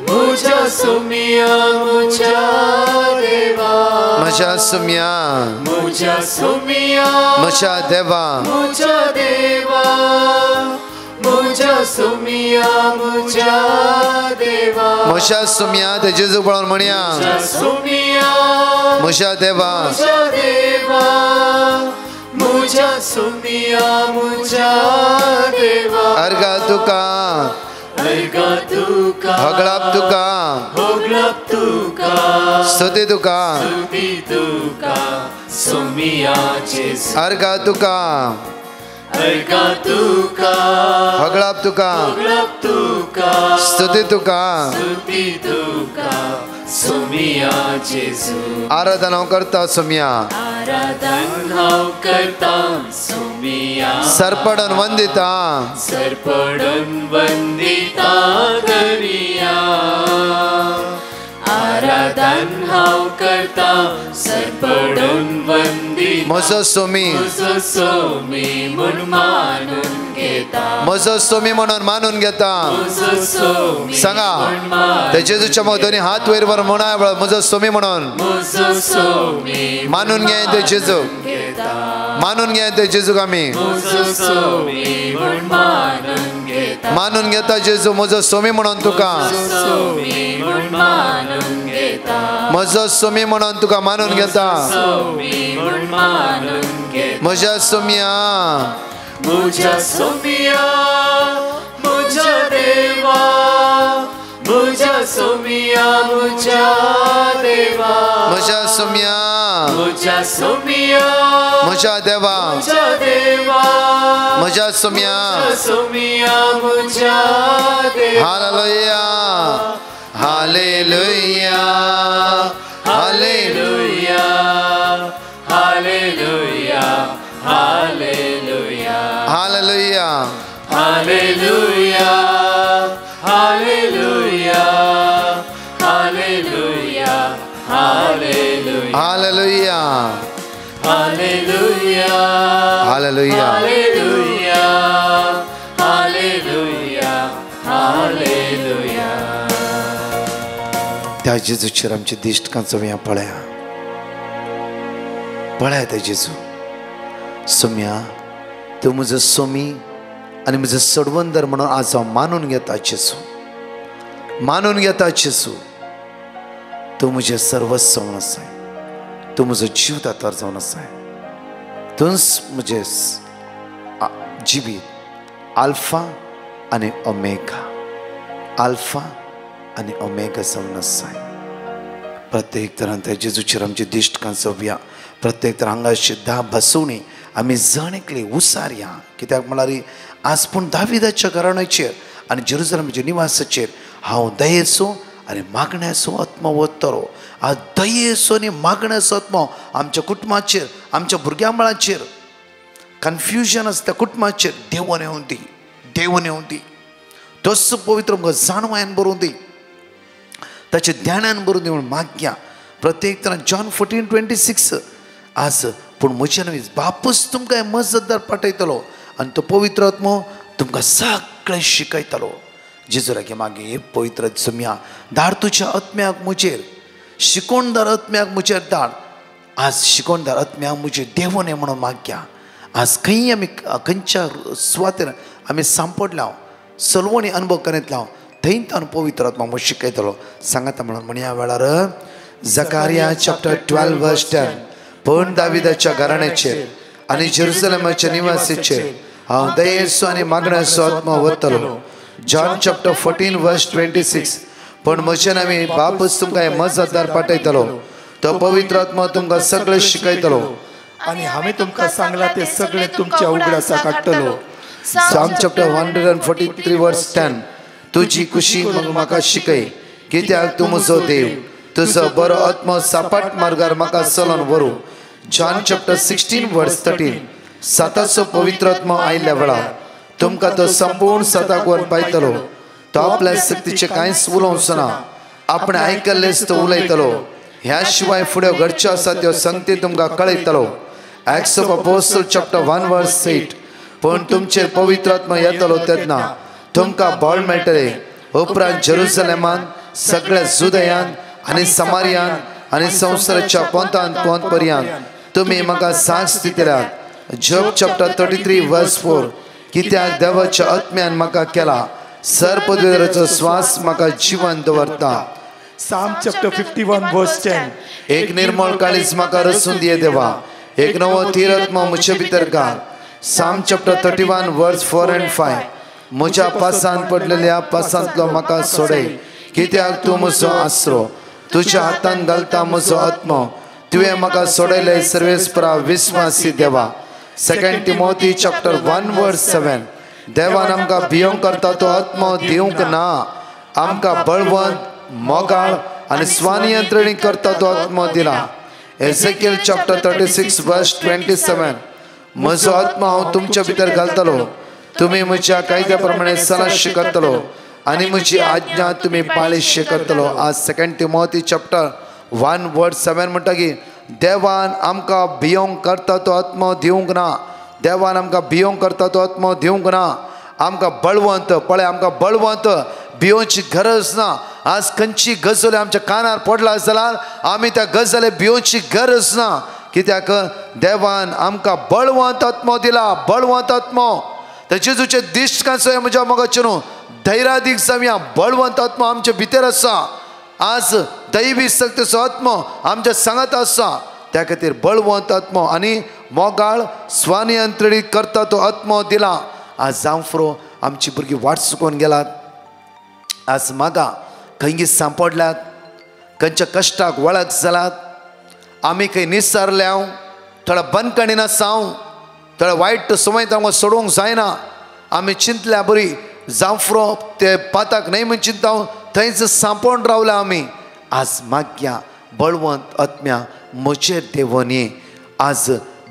मुझ्या सुमिया मुझ्या देवा मुझ्या सुम्या मुझ्या सुमिया मुझ्या देवा मुझ्या देवा मुझ्या सुमिया मुझ्या देवा मुझ्या सुम्या ते जेजू पळोवन म्हणया मुझ्या सुमिया मुझ्या देवा मुझ्या देवा मुझ्या सुमिया मुझ्या देवा अर्गा तुका अर्गा तुका हगळाप तुका होगलाप तुका स्तुती तुका स्तुती तुका सुमिया जेसू अर्गा तुका अर्गा तुका हगळाप तुका होगलाप तुका स्तुती तुका स्तुती तुका सुमिया जेसू आराधना हांव करता सुम्या आराधन हांव करता सुमिया सरपडन वंदिता सरपडन वंदिता करिया आराधन हांव करता सरपडन वंदिता म्हजो सोमी म्हजो सोमी म्हूण मानून घेता म्हजो सोमी म्हणून मानून घेता म्हजो सोमी सांगा ते जेजूच्या मग दोन्ही हात वयर वर म्हणा म्हजो सोमी म्हणून म्हजो सोमी मानून घे ते जेजू मानून घे ते जेजूक आमी म्हजो सोमी म्हूण मानून घेता मानून घेता जेजू म्हजो सोमी म्हणून तुका सोमी म्हूण मानून घेता म्हजो सोमी म्हणून तुका मानून घेता सोमी म्हूण मानून घेता म्हज्या सोम्या मुझ्या सोमिया मुझ्या देवा मुझ्या सोमिया मुझ्या देवा म्हज्या सोम्या मुझ्या सोमिया म्हज्या देवा मुझ्या देवा म्हज्या सोम्या सोमिया मुझ्या देवा hallelujah hallelujah hallelujah hallelujah hallelujah hallelujah hallelujah hallelujah hallelujah hallelujah hallelujah hallelujah hallelujah hallelujah hallelujah hallelujah त्या जेजूचेर आमचे दिश्ट कांचोव्या पळया पळया त्या जेजू सोम्या तूं म्हजो सोमी आनी म्हजो सडवंदर म्हणून आज हांव मानून घेता जेजू मानून घेता जेजू तूं म्हजें सर्वस्व जावन आसाय तूं म्हजो जीव दातार जावन आसाय तूंच म्हजें जिवीत आल्फा आनी ओमेगा आल्फा आनी ओमेगा जावन आसाय प्रत्येक तरान त्या जेजूचेर आमची दिश्ट कांचोवया प्रत्येक तर हांगाची धा बसवणी आमी जणेकली उसारया कित्याक म्हळ्यार आज पूण दाविदाच्या घराण्याचेर आनी जेरुसलेमाच्या निवासाचेर हांव दयेचो आनी मागण्याचो आत्मो वतलो आज दयेचो आनी मागण्याचो आत्मो आमच्या कुटुंबाचेर आमच्या भुरग्यां बाळांचेर कन्फ्युजन आसता कुटुंबाचेर देवान येवन दी देवून येऊन दी तोच पवित्र आमकां जाणवायन बरोवन दी ताचे ध्यानान बरोवन दी म्हूण मागया प्रत्येक तरां जॉन 14:26 आज पूण म्हजे नवी बापूच तुमकां मजतदार पाठयतलो आनी तो पवित्र आत्मो तुमकां सगळें शिकयतलो जेजू लागी मागे पवित्र जमया धाड तुज्या आत्म्याक मुजेर शिकोणदार आत्म्याक मुजेर धाड आज शिकोणदार आत्म्याक मुजेर देवून ये म्हणून मागया आज खंय आमी खंयच्या सुवातेर आमी सांपडल्या सलवणी अनुभव करीतलो थंय ताणें पवित्र आत्मा आमकां शिकयतलो सांगाता म्हणून म्हणया वेळार जकारिया चॅप्टर 12:10 पण दाविदाच्या घराण्याचेर आनी जेरुसलेमाच्या निवासीचेर हांव दयेचो आनी मागण्याचो आत्मा वतलो जॉन चॅप्टर 14:26 पण म्हजे नांवी बापूच तुमकां मजतदार पाठयतलो तो पवित्र आत्मा तुमकां सगळें शिकयतलो आनी हांवें तुमकां सांगलां तें सगळें तुमच्या उगडासा काडटलो Psalm chapter 143:10 तुजी कुशी म्हाका शिकय कित्याक तूं म्हजो देव तुजो बरो आत्मो सापाट मार्गार म्हाका चलोवन व्हरू जॉन चॅप्टर 16:13 साताचो पवित्र आत्मा आयिल्ल्या वेळार तुमकां तो संपूर्ण सताक व्हरून पायतलो तो आपल्या सक्तीचें कांयच उलोवचो ना आपणें आयकल्लेच तो उलयतलो ह्या शिवाय फुडें घडच्यो आसा त्यो संगती तुमकां कळयतलो Acts of Apostles chapter 1:8 पण तुमचेर पवित्र आत्मा येतलो तेन्ना तुमकां बळ मेळटले उपरांत जेरुसलेमांत सगळ्या जुदयान आनी समारियान आनी संवसाराच्या पोंतान पोंत पर्यंत तुमी म्हाका सांस दितल्यात जॉब चॅप्टर 33:4 कित्याक देवाच्या आत्म्यान म्हाका केला सर पदवीधराचो स्वास म्हाका जिवन दवरता Psalm chapter 51:10 एक निर्मळ काळीज म्हाका रसून दिये देवा एक नवो तीर आत्मा म्हजे भितर घाल Psalm chapter 31:4-5 म्हज्या पासांत पडलेल्या पासांतलो म्हाका सोडय कित्याक तूं म्हजो आसरो तुज्या हातान घालता म्हजो आत्मो तुवें म्हाका सोडयले सर्वेस्परा विस्वासी देवा 2 Timothy chapter 1:7 देवान आमकां भियोंक करता तो आत्मो दिवंक ना आमकां बळवंत मोगाळ आनी स्वानियंत्रणी करता तो आत्मो दिला Ezekiel chapter 36:27 म्हजो आत्मा हांव तुमच्या भितर घालतलो तुमी म्हज्या कायद्या प्रमाणे सलाश करतलो आनी म्हजी आज्ञा तुमी पाळीशी करतलो आज 2 Timothy chapter 1:7 म्हणटा की देवान आमकां भियोंक करता तो आत्मो दिवंक ना देवान आमकां भियोंक करता तो आत्मो दिवंक ना आमकां बळवंत पळय आमकां बळवंत भियोवची गरज ना आज खंयची गजाली आमच्या कानार पडला जाल्यार आमी त्या गजाले भियोवची गरज ना कित्याक देवान आमकां बळवंत आत्मो दिला बळवंत आत्मो तर जेजूचे दिश्ट कांसो म्हज्या मोगाचे न्हू धैर्यादीक जावया बळवंत आत्मो आमच्या भितर आसा आज दैवी शक्तीचो आत्मो आमच्या सांगात आसा त्या खातीर बळवंत आत्मो आनी मोगाळ स्वानियंत्रणी करता तो आत्मो दिला आज जावं फुरो आमची भुरगीं वाट चुकोवन गेलात आज मागा खंय सांपडल्यात खंयच्या कश्टाक वळख जालात आमी खंय निसरल्या थोड्या बंदकणीन आसाव थोड्या वायट संवयत आमकां सोडूंक जायना आमी चिंतल्या बरी जावं फुरो ते पाताक न्हय म्हण चिंता थंयच सांपोवन रावल्या आमी आज मागया बळवंत आत्म्या म्हजेर देवून ये आज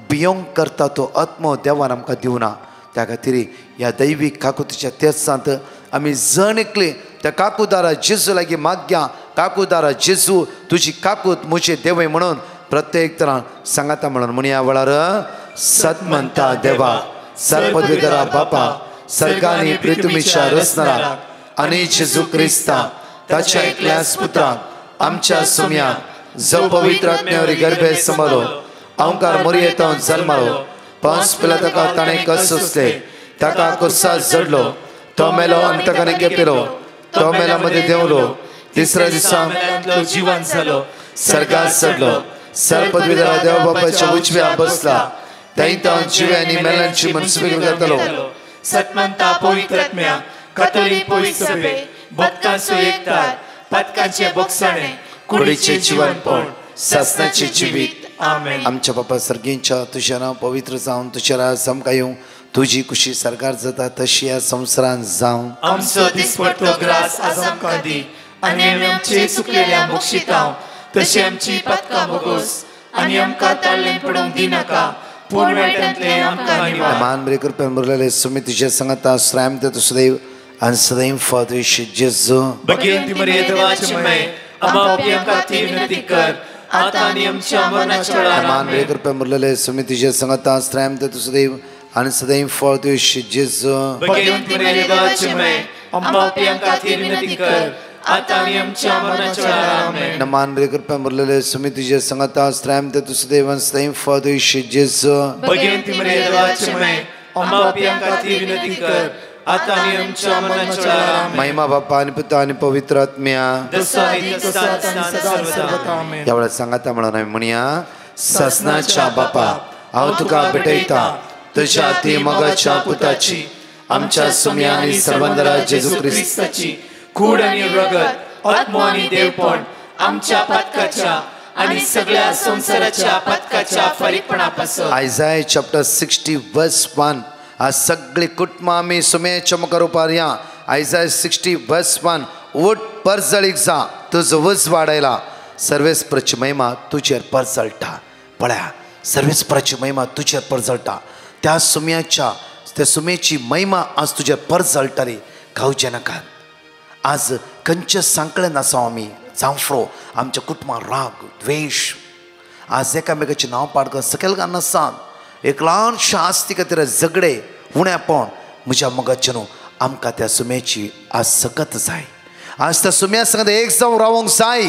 भियोंक करता तो आत्मो देवान आमकां दिवना त्या खातीर ह्या दैवीक काकुतीच्या तेसांत आमी जणकले त्या काकूदारा जेजू लागीं मागया काकूदारा जेजू तुजी काकूत म्हजे देवय म्हणून प्रत्येक तरां सांगाता म्हणून म्हणया वेळार सत म्हणटा देवा सर्पद्विधरा बापा सर्गांनी पृथ्वीच्या रचणारा आनी जेजू क्रिस्ता ताच्या एकल्याच पुत्राक आमच्या सुम्या जो पवित्र आत्म्यावरी गर्भे संभालो ओंकार मोरयेतां जल्मालो पांच पिलाताका ताणें कस सोंसले ताका कुर्सार जडलो तो मेलो आनी ताका केपेलो तो मेला मध्ये देवलो तिसऱ्या दिसा जीवन जालो सर्गात चडलो सर्पद्विधरा देवा बापाच्या उजव्या बसला थंय तो जिव्यांनी मेलांची मनसुबी जातलो सतमंता पवित्र आत्म्या कथोलिक पवित्र सभे भक्तांचो एकतार पदकांचे बोगसाणे कुडीचे जीवनपण सासणाचे जिवीत आमेन आमच्या बापा सर्गींच्या तुझें नांव पवित्र जावन तुझे राज आमकां येवं तुजी कुशी सरकार जाता तशी ह्या संवसारांत जावं आमचो दिसपट्टो ग्रास आज आमकां दी आनी आमी आमचे चुकलेल्या मोक्षितांव तशी आमची पदकां भोगोस आनी आमकां ताळ्ळें पडूंक दिनाका पूर्ण वेळांतले आमकां निवार मान बरे कृपा मुरलेले सुमी तुझे संगता श्राम ते सदैव आणि सदैव फादुश जेजू भगवंती मरिये देवाची माय आम्हा पापियां खातीर विनंती कर आता आणि आमच्या मरणाच्या वेळार मान बरे कृपा मुरलेले सुमी तुझे संगता श्राम ते सदैव आणि सदैव फादुश जेजू भगवंती मरिये देवाची माय आम्हा पापियां खातीर विनंती कर आता आणि आमच्या मरणाच्या वेळार आमेन नमान बरे कृपा मुरलेले सुमी तुझे संगता श्राम ते सदैव आणि सदैव फादुश जेजू भगवंती मरिये देवाची माय आम्हा पापियां खातीर विनंती कर आता आणि आमच्या मरणाच्या वेळार आमेन महिमा बाप्पा आणि पुत्र आणि पवित्र आत्म्या जसा आहे तसा सर्वदा आमेन या वेळेस सांगाता म्हणून आम्ही म्हणूया ससनाच्या बापा हांव तुका भेटयता तुझ्या ती मगाच्या पुताची आमच्या सुम्या आणि सर्वंदरा जेजू ख्रिस्ताची कूड आणि रगत आत्मा आणि देवपण आमच्या पतकाच्या आणि सगळ्या संसाराच्या पतकाच्या फरीकपणापासून आयझाय चॅप्टर 60 वर्स 1 आज सगळे कुटुंब आम्ही सुम्याच्या मुखार उपारया आयझाय 60 वर्स 1 उठ परजळीक जा तुझ वज वाडयला सर्वेस प्रच महिमा तुझेर परजळटा पळया सर्वेस प्रच महिमा तुझेर परजळटा त्या सुम्याची महिमा आज तुझेर परजळटली गावचे नाकात आज कंच सांकळेन आसा आमी जांफ्रो आमच्या कुटुंबात राग द्वेष आज एकामेकाचे नांव पाड सकयल घालना आसात एक ल्हानशा आस्ती खातीर झगडे उण्यापण म्हज्या मोगाचे न्हू आमकां त्या सुम्याची आज सकत जाय आज त्या सुम्या संगत एक जावन रावंक जाय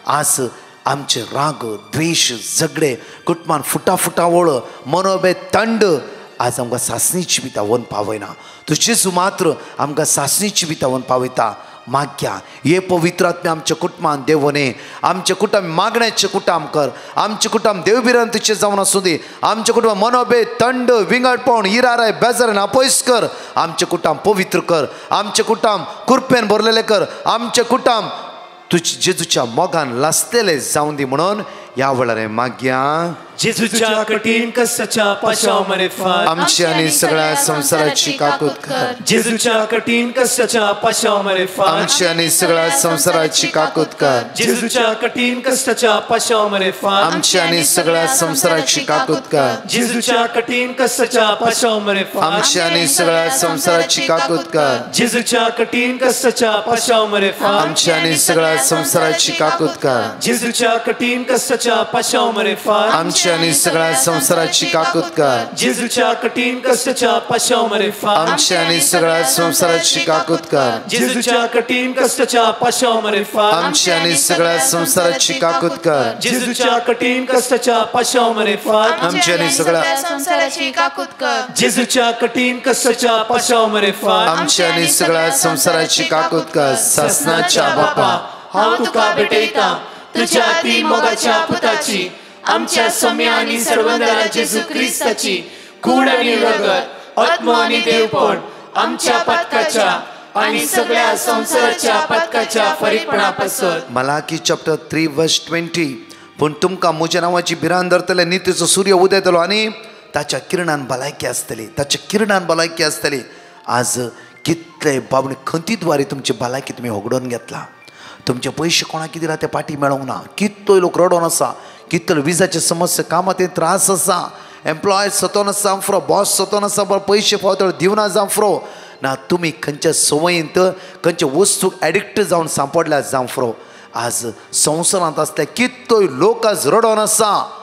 आज आमचे राग द्वेष झगडे कुटुंबान फुटा वळ मनोबे थंड आज आमकां सासणीची बिता वन पावयना तुजेच मात्र आमकां सासणीची बिता वन पावयता माग्या हे पवित्र आत्मे आमच्या कुटुंबान देवने आमचे कुटुंब मागण्याचे कुटुंब कर आमचे कुटुंब देवबिरांतीचे जावन आसूं दी आमचे कुटुंब मनोबे थंड विंगडपण इराराय बेजार आपयस कर आमचे कुटुंब पवित्र कर आमचे कुटुंब कुरपेन भरलेले कर आमचे कुटुंब तुझ जेजूच्या मोगान लासलेले जावन दी म्हणून या वेळार माग्या जेजूच्या कठीण कष्टाच्या पाशाव मरे फार आमची आणि सगळ्या संसाराची काकूत कर जेजूच्या कठीण कष्टाच्या पाशाव मरे फार आमची आणि सगळ्या संसाराची काकूत कर जेजूच्या कठीण कष्टाच्या पाशाव मरे फार आमची आणि सगळ्या संसाराची काकूत कर जेजूच्या कठीण कष्टाच्या पाशाव मरे फार आमची आणि सगळ्या संसाराची काकूत कर जेजूच्या कठीण कष्टाच्या पाशाव मरे फार आमची आणि सगळ्या संसाराची काकूत कर जेजूच्या कठीण कष्टाच्या पाशाव मरे फार आमची आणि सगळ्या संसाराची काकूत कर जेजूच्या कठीण कष्टाच्या पाशाव मरे फार आमची आणि सगळ्या संसाराची काकूत कर जेजूच्या कठीण कष्टाच्या पाशाव मरे फार आमची आणि सगळ्या संसाराची काकूत कर जेजूच्या कठीण कष्टाच्या पाशाव मरे फार आमची आणि सगळ्या संसाराची काकूत कर जेजूच्या कठीण कष्टाच्या पाशाव मरे फार आमची आणि सगळ्या संसाराची काकूत कर ससनाच्या बापा हांव तुका भेटयता तुझ्या ती मोगाच्या पुताची आमच्या सौम्या आणि सर्वंदरा जेजू ख्रिस्ताची कूड आणि रगत आत्मा आणि देवपण आमच्या पतकाच्या आणि सगळ्या संसाराच्या पतकाच्या फरीकपणापासून मलाकी चॅप्टर 3 वर्स 20 पूण तुमकां म्हज्या नांवाची भिरांत धरतले नित्यचो सूर्य उदेतलो आनी ताच्या किरणान भलायकी आसतली ताच्या किरणान भलायकी आसतली आज कितले बाबणे खंतीद्वारे तुमची भलायकी तुमी होगडोवन घेतला तुमचे पयशे कोणाक कितें ते पाटी मेळोंक ना कितलोय लोक रडोन आसा कितलो विजाचे समस्या कामात त्रास आसा एम्प्लॉय सतोन आसा जांफ्रो बॉस सतोन आसा बरो पयशे फावतो दिवना जांफ्रो ना तुमी खंयच्या संवयेंत खंयच्या वस्तूक एडिक्ट जावन सांपडल्या जांफ्रो आज संवसारांत आसले कितलोय लोक आज रडोन आसा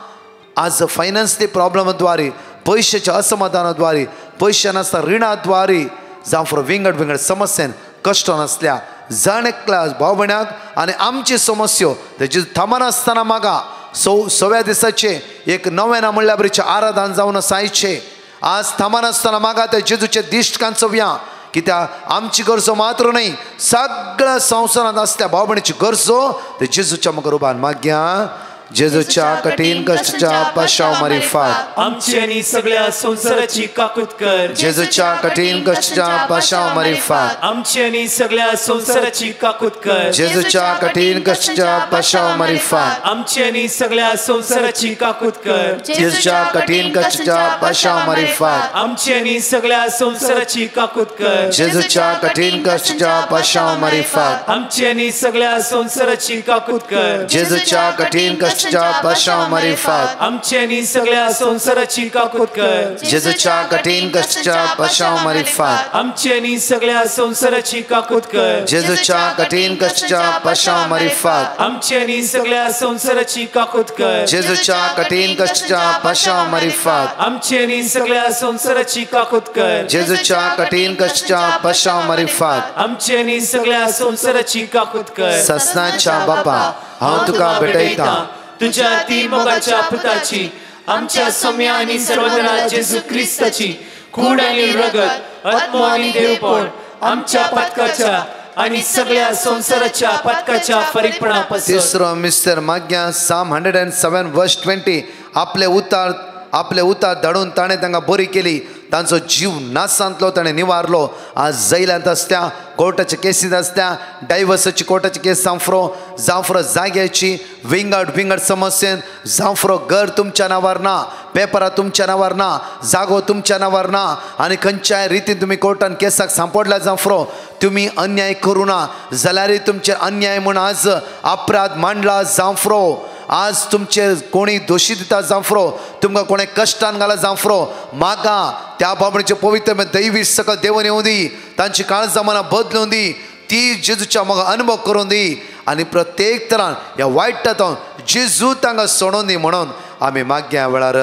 आज फायनान्सली प्रॉब्लमाद्वारे पयशाच्या असमाधानाद्वारे पयशे नासता रिणाद्वारे जांफ्रो विंगड समस्येन कश्टान आसल्या जाणेकल्या भाव भयणाक आनी आमची समस्यो तेजी थांबनासतना मागा सव्या दिसाचे एक नवें म्हणल्या बरीचे आराधन जावन सायचे आज थांबनासतना मागा ते जेजूचे दिश्ट कांचोवया कित्याक आमची गरजो मात्र न्ही सगळ्या संवसारांत आसल्या भाव भयणीची गरजो ते जेजूच्या मुखार उबान मागया जेजूच्या कठीण कष्टाच्या पाशाव मारी फाट आमची आणि सगळ्या संसाराची काकूत कर जेजूच्या कठीण कष्टाच्या पाशाव मारी फाट आमची आणि सगळ्या संसाराची काकूत कर जेजूच्या कठीण कष्टाच्या पाशाव मारी फाट आमची आणि सगळ्या संसाराची काकूत कर जेजूच्या कठीण कष्टाच्या पाशाव मारी फाट आमची आणि सगळ्या संसाराची काकूत कर जेजूच्या कठीण कष्टाच्या पाशाव मारी फाट आमची आणि सगळ्या संसाराची काकूत कर जेजूच्या कठीण कष्ट कष्टाच्या पाशां मारिफात आमची आणि सगळ्या संसाराची काकूत कर. जेजूच्या कठीण कष्टाच्या पाशां मारिफात आमची आणि सगळ्या संसाराची काकूत कर. जेजूच्या कठीण कष्टाच्या पाशां मारिफात आमची आणि सगळ्या संसाराची काकूत कर. जेजूच्या कठीण कष्टाच्या पाशां मारिफात आमची आणि सगळ्या संसाराची काकूत कर. जेजूच्या कठीण कष्टाच्या पाशां मारिफात आमची आणि सगळ्या संसाराची काकूत कर. ससनाच्या बापा हांव तुका भेटयता तुझ्या ती मोगाच्या पुताची आमच्या सौम्या आणि सर्वधरा जेजू क्रिस्ताची कूड आणि रगत आत्मा आणि देवपण आमच्या पतकाच्या आणि सगळ्या संसाराच्या पतकाच्या फरीकपणापासून. तिसरो मिस्टर माग्या साम 107 वर्स 20 आपले उतार धाडून ताणें तांकां बरी केली. तांचो जीव नासांतलो ताणें निवारलो. आज जैलांत आसत्या, कोर्टाच्या केसींत आसत्या, डायवर्साची कोर्टाची केस जांफ्रो जाग्याची विंगड समस्येन जांफ्रो घर तुमच्या नांवार ना, पेपरां तुमच्या नांवार ना, जागो तुमच्या नांवार ना आनी खंयच्याय रितीन तुमी कोर्टान केसाक सांपडल्या जांफ्रो तुमी अन्याय करूं ना जाल्यार तुमचे अन्याय म्हूण आज अपराध मांडला जांफ्रो. आज तुमचे कोणी दोशी दिता जांफ्रो, तुमकां कोणें कश्टान घाला जांफ्रो, मागा त्या बाबडीचे पवित्र दैवी सकल देवन येवं दी, तांची काळजां मनां बदलून दी, ती जेजूच्या म्हाका अनुभव करून दी आनी प्रत्येक तरान ह्या वायटांतून जेजू तांकां सोडून दी म्हणून आमी माग्या वेळार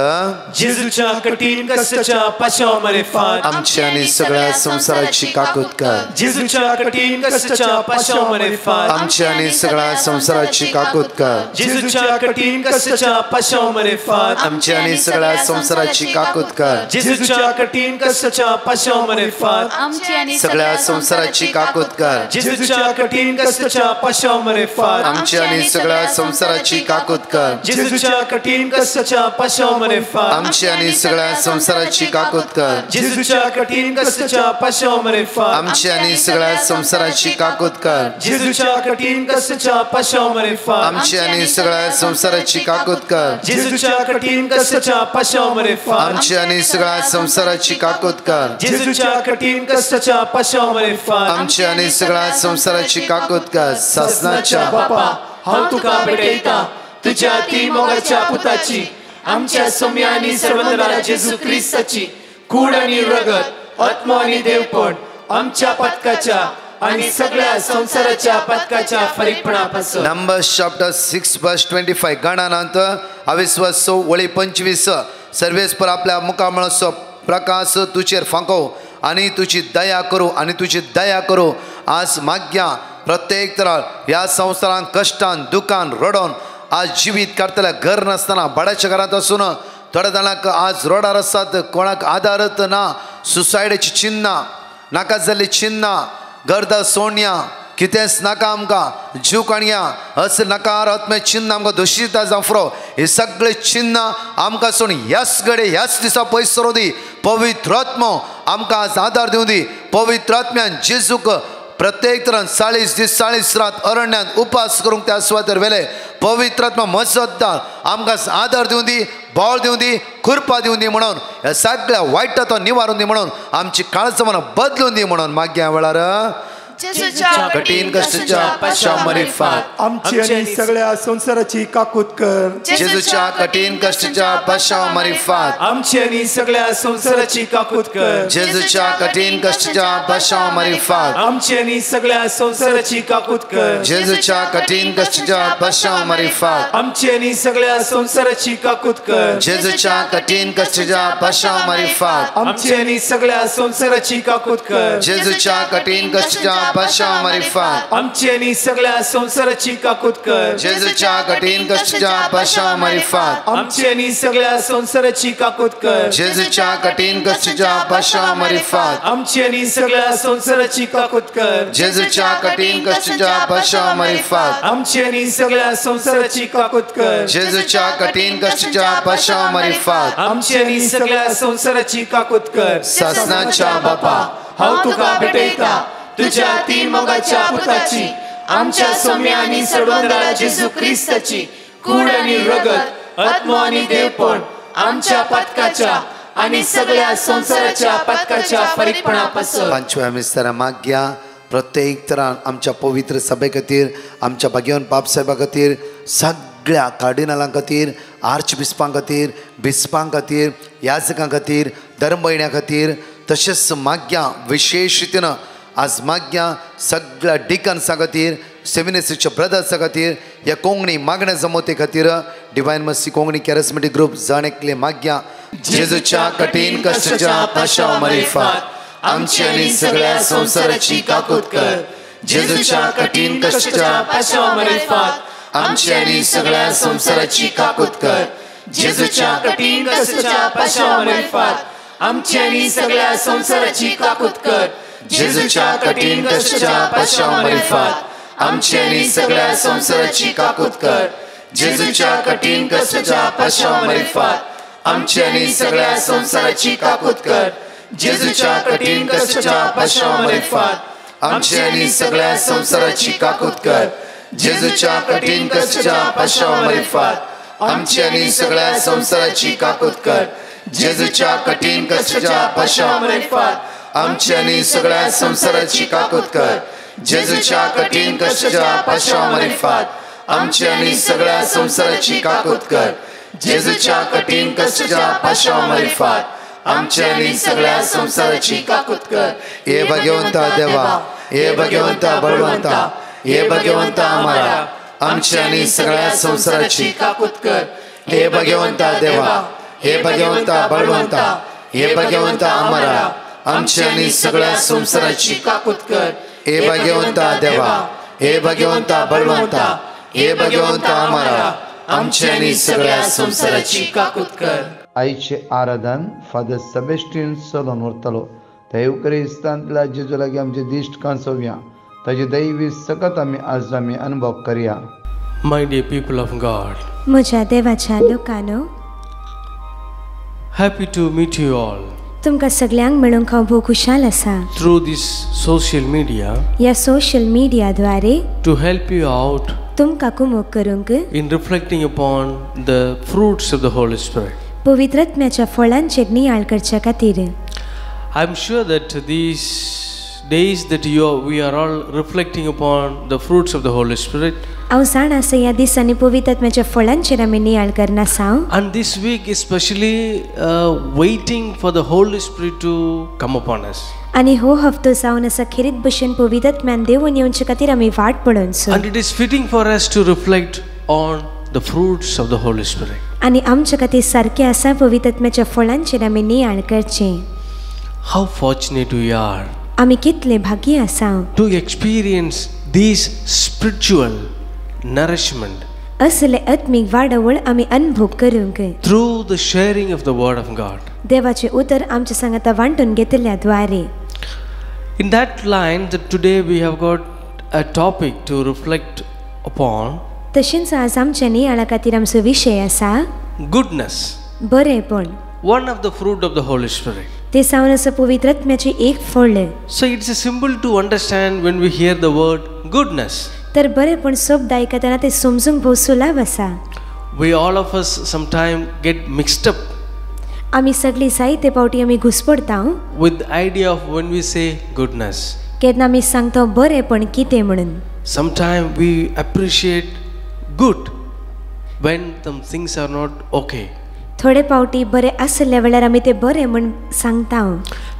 जेजूच्या कठीण कष्टाच्या पाशां मारिफात आमची आनी सगळ्या संसाराची काकूत कर. जेजूच्या कठीण कष्टाच्या पाशां मारिफात आमची आनी सगळ्या संसाराची काकूत कर. जेजूच्या कठीण कष्टाच्या पाशां मारिफात आमची आनी सगळ्या संसाराची काकूत कर. जेजूच्या कठीण कष्टाच्या पाशां मारिफात सगळ्या संसाराची काकूत कर. जेजूच्या कठीण कष्टाच्या पाशां मारिफात आमची आनी सगळ्या संसाराची काकूत कर. जेजूच्या कठीण कष्टाच्या पाशां मारिफात आमची आनी सगळ्या संसाराची काकूत कर. जेजूच्या कठीण कष्टाच्या पाशां मारिफात आमची आनी सगळ्या संसाराची काकूत कर. जेजूच्या कठीण कष्टाच्या पाशां मारिफात आमची आनी सगळ्या संसाराची काकूत कर. जेजूच्या कठीण कष्टाच्या पाशां मारिफात आमची आनी सगळ्या संसाराची काकूत कर. जेजूच्या कठीण कष्टाच्या पाशां मारिफात आमची आनी सगळ्या संसाराची काकूत कर. ससनाच्या बापा हांव तुका भेटयता तुझ्या ती मोगाच्या पुताची आमच्या सौम्या आणि सर्वधरा जेजू क्रिस्ताची कूड आणि रगत आत्मा आणि देवपण आमच्या पतकाच्या आणि सगळ्या संसाराच्या पतकाच्या फरीकपणापासून. Numbers chapter 6 verse 25 गणानांत 22:25 सर्वेस्पर आपल्या मुखामळाचो प्रकाश तुजेर फांको आणि तुझी दया करू आज माग्या प्रत्येक तरार ह्या संवसारान कष्टान दुखान रडोन आज जिवीत काडटल्या घर नासतना भाड्याच्या घरांत आसून थोड्या जाणांक आज रोडार आसात, कोणाक आदारत ना, सुसायडीची चिन्नां नाका जाल्ली चिन्नां, गर्द सोडया कितेंच नाका आमकां, जीव काणया अस नकारात्मक चिन्ह आमकां दोशी दिता जांफ्रो हे सगळे चिन्ह आमकां सोड ह्याच घडये ह्याच दिसा पयस सरो दी. पवित्र आत्मो आमकां आज आदार दिवं दी. पवित्र आत्म्यान जेजूक प्रत्येक तरान 40 दीस 40 रात अरण्यात उपास करूंक त्या सुवातेर वेले. पवित्र आत्मा मजतदार आमकां आदार दिवं दी, बळ दिवं दी, कृपा दिवं दी म्हणून ह्या सगळ्या वायटाचो निवारून दी म्हणून आमची काळजां मनां बदलून दी म्हणून माग्या वेळार कठीण कष्टाच्या पाशां मारिफात आमची आणि सगळ्या संसाराची काकूत कर. जेजूच्या कठीण कष्टाच्या पाशां मारिफात आमची आणि सगळ्या संसाराची काकूत कर. जेजूच्या कठीण कष्टाच्या पाशां मारिफात आमची आणि सगळ्या संसाराची काकूत कर. जेजूच्या कठीण कष्टाच्या पाशां मारिफात आमची आणि सगळ्या संसाराची काकूत कर. जेजूच्या कठीण कष्टाच्या पाशां मारिफात आमची आणि सगळ्या संसाराची काकूत कर. जेजूच्या कठीण कष्टाच्या पाशां मारिफात आमची आणि सगळ्या संसाराची काकूत कर. जेजूच्या कठीण कष्टाच्या पाशां मारिफात आमची आणि सगळ्या संसाराची काकूत कर. जेजूच्या कठीण कष्टाच्या पाशां मारिफात आमची आणि सगळ्या संसाराची काकूत कर. जेजूच्या कठीण कष्टाच्या पाशां मारिफात आमची आणि सगळ्या संसाराची काकूत कर. जेजूच्या कठीण कष्टाच्या पाशां मारिफात आमची आणि सगळ्या संसाराची काकूत कर. ससनाच्या बापा हांव तुका भेटयता तुझ्या ती मोगाच्या पुताची आमच्या सौम्या आणि सर्वधरा जेजू क्रिस्ताची कूड आणि रगत आत्मा आणि देवपण आमच्या पतकाच्या आणि सगळ्या संसाराच्या पतकाच्या फरीकपणापासून. 5व्या मिस्तारा माग्या प्रत्येक तरान आमच्या पवित्र सभे खातीर आमच्या भाग्यवान बाप साहेबा खातीर सगळ्या कार्डिनलां खातीर, आर्च बिस्पां खातीर, बिस्पां खातीर, याजकां खातीर, धर्मभयण्यां खातीर, तशेंच माग्यां विशेश रितीन आज माग्यां सगळ्या डिकन्सां खातीर, सेमिनेसीच्या ब्रदर्सां खातीर, ह्या कोंकणी मागण्या जमोते खातीर डिवायन मर्सी कोंकणी कॅरिस्मेटीक ग्रुप जाण एकले माग्यां जेजूच्या कठीण कश्टाच्या पाशां मरिफात आमची आनी सगळ्या संवसाराची काकूत कर. जेजूच्या कठीण कश्टाच्या पाशां मरिफात आमची आनी सगळ्या संवसाराची काकूत कर. जेजूच्या कठीण कश्टाच्या पाशां मरिफात आमची आनी सगळ्या संवसाराची काकूत कर. जेजूच्या कठीण कश्टाच्या पाशां मरिफात आमची आनी सगळ्या संवसाराची काकूत कर. जेजूच्या कठीण कश्टाच्या पाशां मरिफात आमची आनी सगळ्या संवसाराची काकूत कर. जेजूच्या कठीण कश्टाच्या पाशां मरिफात आमची आनी सगळ्या संवसाराची काकूत कर. जेजूच्या कठीण कश्टाच्या पाशां मरिफात आमची आनी सगळ्या संवसाराची काकूत कर. जेजूच्या कठीण कश्टाच्या पाशां मरिफात आमची आनी सगळ्या संवसाराची काकूत कर. जेजूच्या कठीण कश्टाच्या पाशां मरिफात आमची आनी सगळ्या संवसाराची काकूत कर. जेजूच्या कठीण कश्टाच्या पाशां मरिफात आमची आनी सगळ्या संवसाराची काकूत कर. हे भगवंता देवा, हे भगवंता बळवंता, हे भगवंता आम्हाला आमची आनी सगळ्या संवसाराची काकूत कर. हे भगवंता देवा, हे भगवंता बळवंता, हे भगवंता आम्हाला आमची आनी सगळ्या संवसाराची काकूत कर. हे भगवंता देवा, हे भगवंता बळवंता, हे भगवंता आम्हाला आमची आनी सगळ्या संवसाराची काकूत कर. आईचे आराधन फादर सेबेस्टियन चलोवन व्हरतलो. त्या युक्रिस्तांतल्या जेजू लागीं आमचे दिश्ट कांसोवया. ताजे दैवी सकत आमी अनुभव करया. My dear people of God, म्हज्या देवाच्या लोकांनो, happy to meet you all तुमकां सगळ्यांक मेळूंक हांव भोव खुशाल आसा. through this social media ह्या social मिडियाद्वारे to help you out तुमकां कुमोग करूंक in reflecting upon the fruits of the Holy Spirit. पवित्रत्म्याच्या फळांचेर नियाळ करच्या खातीर. I'm sure that these days that we are all reflecting upon the fruits of the Holy Spirit. हांव जाण आसा ह्या दिसांनी पवित्रत्म्याच्या फळांचेर आमी नियाळ करना आसा. And this week especially waiting for the Holy Spirit to come upon us. आनी हो हफ्तो जावन आसा खेरीत भशेन पवित्रत्म्यान देवून येवचे खातीर आमी वाट पळोवनसो. And it is fitting for us to reflect on the fruits of the Holy Spirit. आनी आमच्या खातीर सारकें आसा पवित्रत्म्याच्या फळांचेर आमी नियाळ करचें. How fortunate we are आमी कितले भागी आसा to experience this spiritual nourishment असले आत्मीक वाडवळ आमी अनुभव करूंक through the sharing of the word of God. देवाचे उतर आमच्या सांगाता वांटून घेतल्या द्वारे. In that line that today we have got a topic to reflect upon. तशेंच आज आमच्या नियाळा खातीर आमचो विशय आसा goodness, बरेपण. one of the fruit of the Holy Spirit. ते जावन आसा पवित्रत्म्याचे एक फळ. So it's a simple to understand when we hear the word goodness. तर बरेपण शब्द आयकतना ते समजूंक भोव सुलाभ आसा. We all of us sometime get mixed up आमी सगळी जायते पावटी आमी घुसपडटा with the idea of when we say goodness. केन्ना आमी सांगता बरेपण कितें म्हणून. Sometime we appreciate good when some things are not okay. थोडे पावटी बरे आसले वेळार आमी ते बरे म्हण सांगता.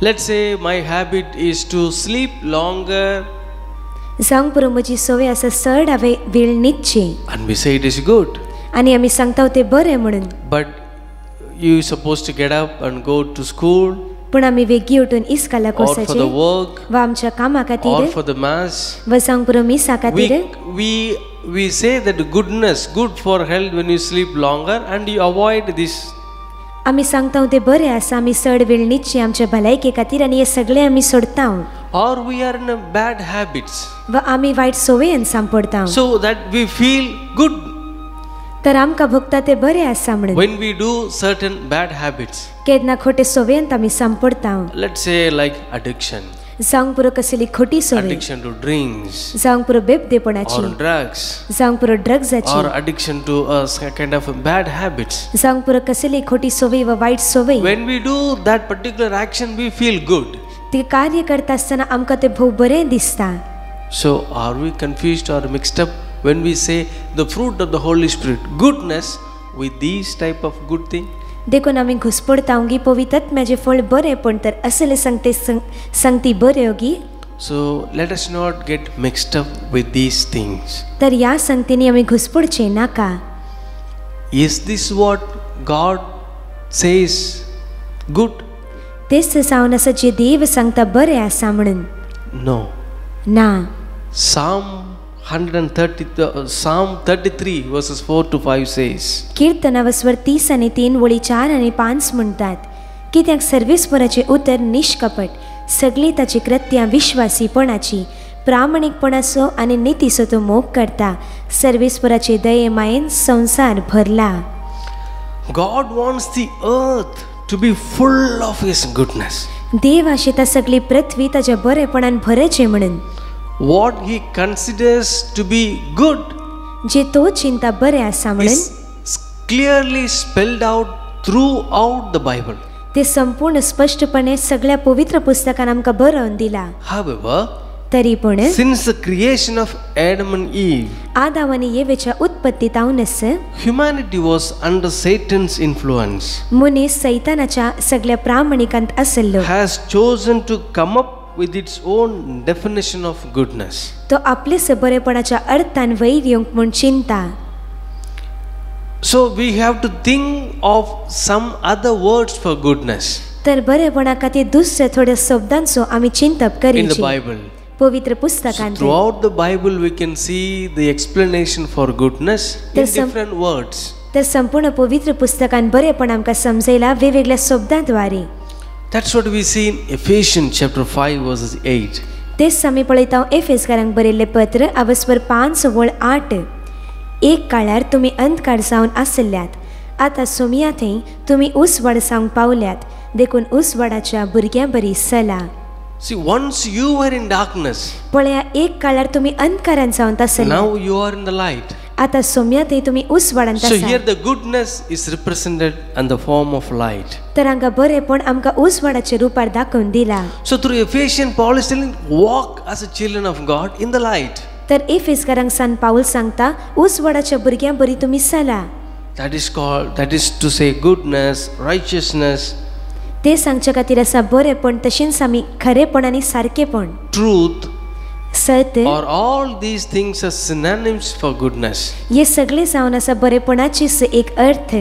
Let's say my habit is to sleep longer. जावंक पुरो म्हजी सवय आसा चड हांवें वेळ न्हिदची. And we say it is good. आनी आमी सांगता ते बरे म्हणून. But you supposed to get up and go to school. पूण आमी वेगी उठून इस्कालाक Or for the वचचे work. वा आमच्या कामा Or खातीर for the mass. वा जावंक पुरो मिसा खातीर. We say that goodness, good for health when you sleep longer and you avoid this. आमी सांगता ते बरे आसा आमी चड वेळ न्हिदची आमच्या भलायके खातीर आनी हे सगळे आमी सोडता. Or we are in a bad habits. वा आमी वायट सवयेन सांपडता. So that we feel good तर आमकां भोगता ते बरे आसा म्हणून. when we do certain bad habits. केन्ना खोटे सवयेंत आमी सांपडता. Let's say like addiction. जावंक पुरो कसली खोटी सवय. Addiction to drinks. जावंक पुरो बेबदेपणाची. Or drugs. जावंक पुरो ड्रग्साची. Or addiction to a kind of bad habits. जावंक पुरो कसली खोटी सवय वा वायट सवय. When we do that particular action we feel good. ते कार्य करता आसतना आमकां ते भोव बरें दिसता. So are we confused or mixed up when we say the fruit of the Holy Spirit, goodness with these type of good thing? देखून आमी घुसपडता की पवित्र आत्म्याचे फळ बरे पण तर असले संगती बरे होगी. So let us not get mixed up with these things. तर या संगतीने आमी घुसपडचे नाका. Is this what God says good? तेच जावन असं जे देव सांगता बरे आसा म्हणून? No. ना. Psalm 33 verses 4 to 5 says, कीर्तनावस्वर 30 आणि 3 वळी 4 आणि 5 म्हणतात, कित्याक सर्वेस्पराचे उतर निष्कपट, सगळी ताची कृत्यां विश्वासीपणाची, प्रामाणिकपणाचो आणि नीतीचो तो मोग करता, सर्वेस्पराचे दये मायेन संसार भरला. God wants the earth to be full of His goodness. देव आशेता सगळी पृथ्वी ताच्या बरेपणान भरेचे म्हणून. What He considers to be good जे तो चिंता बरे आसा म्हणून is clearly spelled out throughout the Bible. ते संपूर्ण स्पष्टपणे सगळ्या पवित्र पुस्तकान आमकां बरोवन दिला. However, तरी पण since the creation of Adam and Eve, आदाम आणि येवेच्या उत्पत्तीतावनच humanity was under Satan's influence, मनीस सैतानाच्या सगळ्या प्रामाणिकांत आसलो. has chosen to come up with its own definition of goodness. तो आपलेच बरेपणाच्या अर्थान वयर येवंक म्हूण चिंता. So we have to think of some other words for goodness तर बरेपणा खातीर दुसऱ्या थोड्या शब्दांचो आमी चिंतप in the करीची. Bible. पवित्र पुस्तकांत Throughout the Bible we can see the explanation for goodness in There's some- different words. तर संपूर्ण पवित्र पुस्तकान बरेपण आमकां समजयला वेगवेगळ्या शब्दांद्वारे. That's what we see in Ephesians chapter 5 verses 8. तेच आमी पळयता एफेसकारांक बरयल्लें पत्र अवस्वर 5 वळ 8. एक काळार तुमी अंधकार जावन आसल्यात, आतां सोमया थंय तुमी उसवाड जावंक पावल्यात, देखून उसवाडाच्या भुरग्यां बरी चला. See, once you were in darkness, पळया एक काळार तुमी अंधकारान जावन आसल्यात, now you are in the light. आतां सोमया थंय तुमी उसवाडांत So here आसात. the goodness is represented in the form of light. तर हांगा बरेपण आमकां उसवाडाच्या रुपार दाखोवन दिला. So through Ephesians, Paul is telling, walk as a children of God in the light. तर एफेसकारांक सान पाऊल सांगता उसवाडाच्या भुरग्यां बरी तुमी चला. That is to say goodness, righteousness, ते सांगचे खातीर आसा बरेपण, तशेंच आमी खरेपण आनी सारकेपण, truth, सत्य, or all these things are synonyms for goodness. हे सगळे जावन आसा बरेपणाचीच एक अर्थ.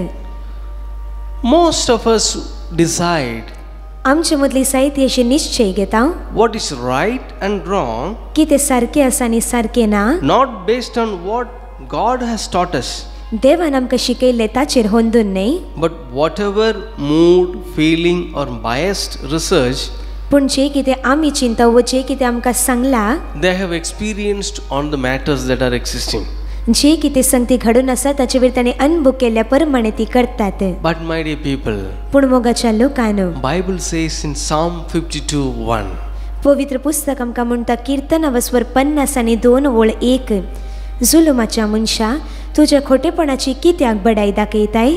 Most of us decide आमचे मदली साहित्य अशे निश्चय घेता what is right and wrong, की ते सारके आसा आनी सारके ना, not based on what God has taught us, देवान आमकां शिकयले ताचेर होंदून न्ही, but whatever mood, feeling or biased research पूण जे कितें आमी चिंता व जे कितें आमकां सांगला, they have experienced on the matters that are existing. जे कितें संगती घडून आसा ताचे वयर ताणें अनुभव केल्ल्या प्रमाणे ती करतात. But my dear people, पूण मोगाच्या लोकांनो, Bible says in Psalm 52:1, पवित्र पुस्तक आमकां म्हणटा कीर्तन अवस्वर 50 आनी 2 वळ 1, जुलुमाच्या मनशा तुज्या खोटेपणाची कित्याक बडाई दाखयताय?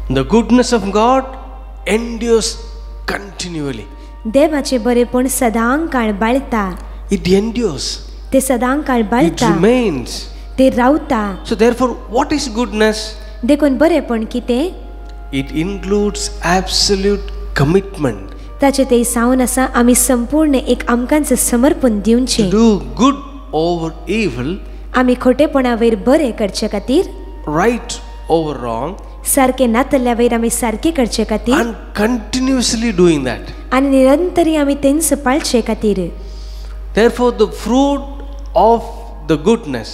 the goodness of God endures continually. देवाचे बरेपण सदां काळ बाळता. It endures. ते सदां काळ It बाळता. remains. ते रावता. So therefore, what is goodness? देखून बरेपण कितें? It includes absolute commitment ताचे ते सावन आसा आमी संपूर्ण एक आमकांच समर्पण to दिवचें. do good over evil, आमी खोटेपणा वयर बरें करचे खातीर, right over wrong, सारके नातल्ल्या वयर आमी सारके करचे खातीर, and continuously doing that. आनी निरंतरी आमी तेंच पाळचे खातीर. Therefore, the fruit of the goodness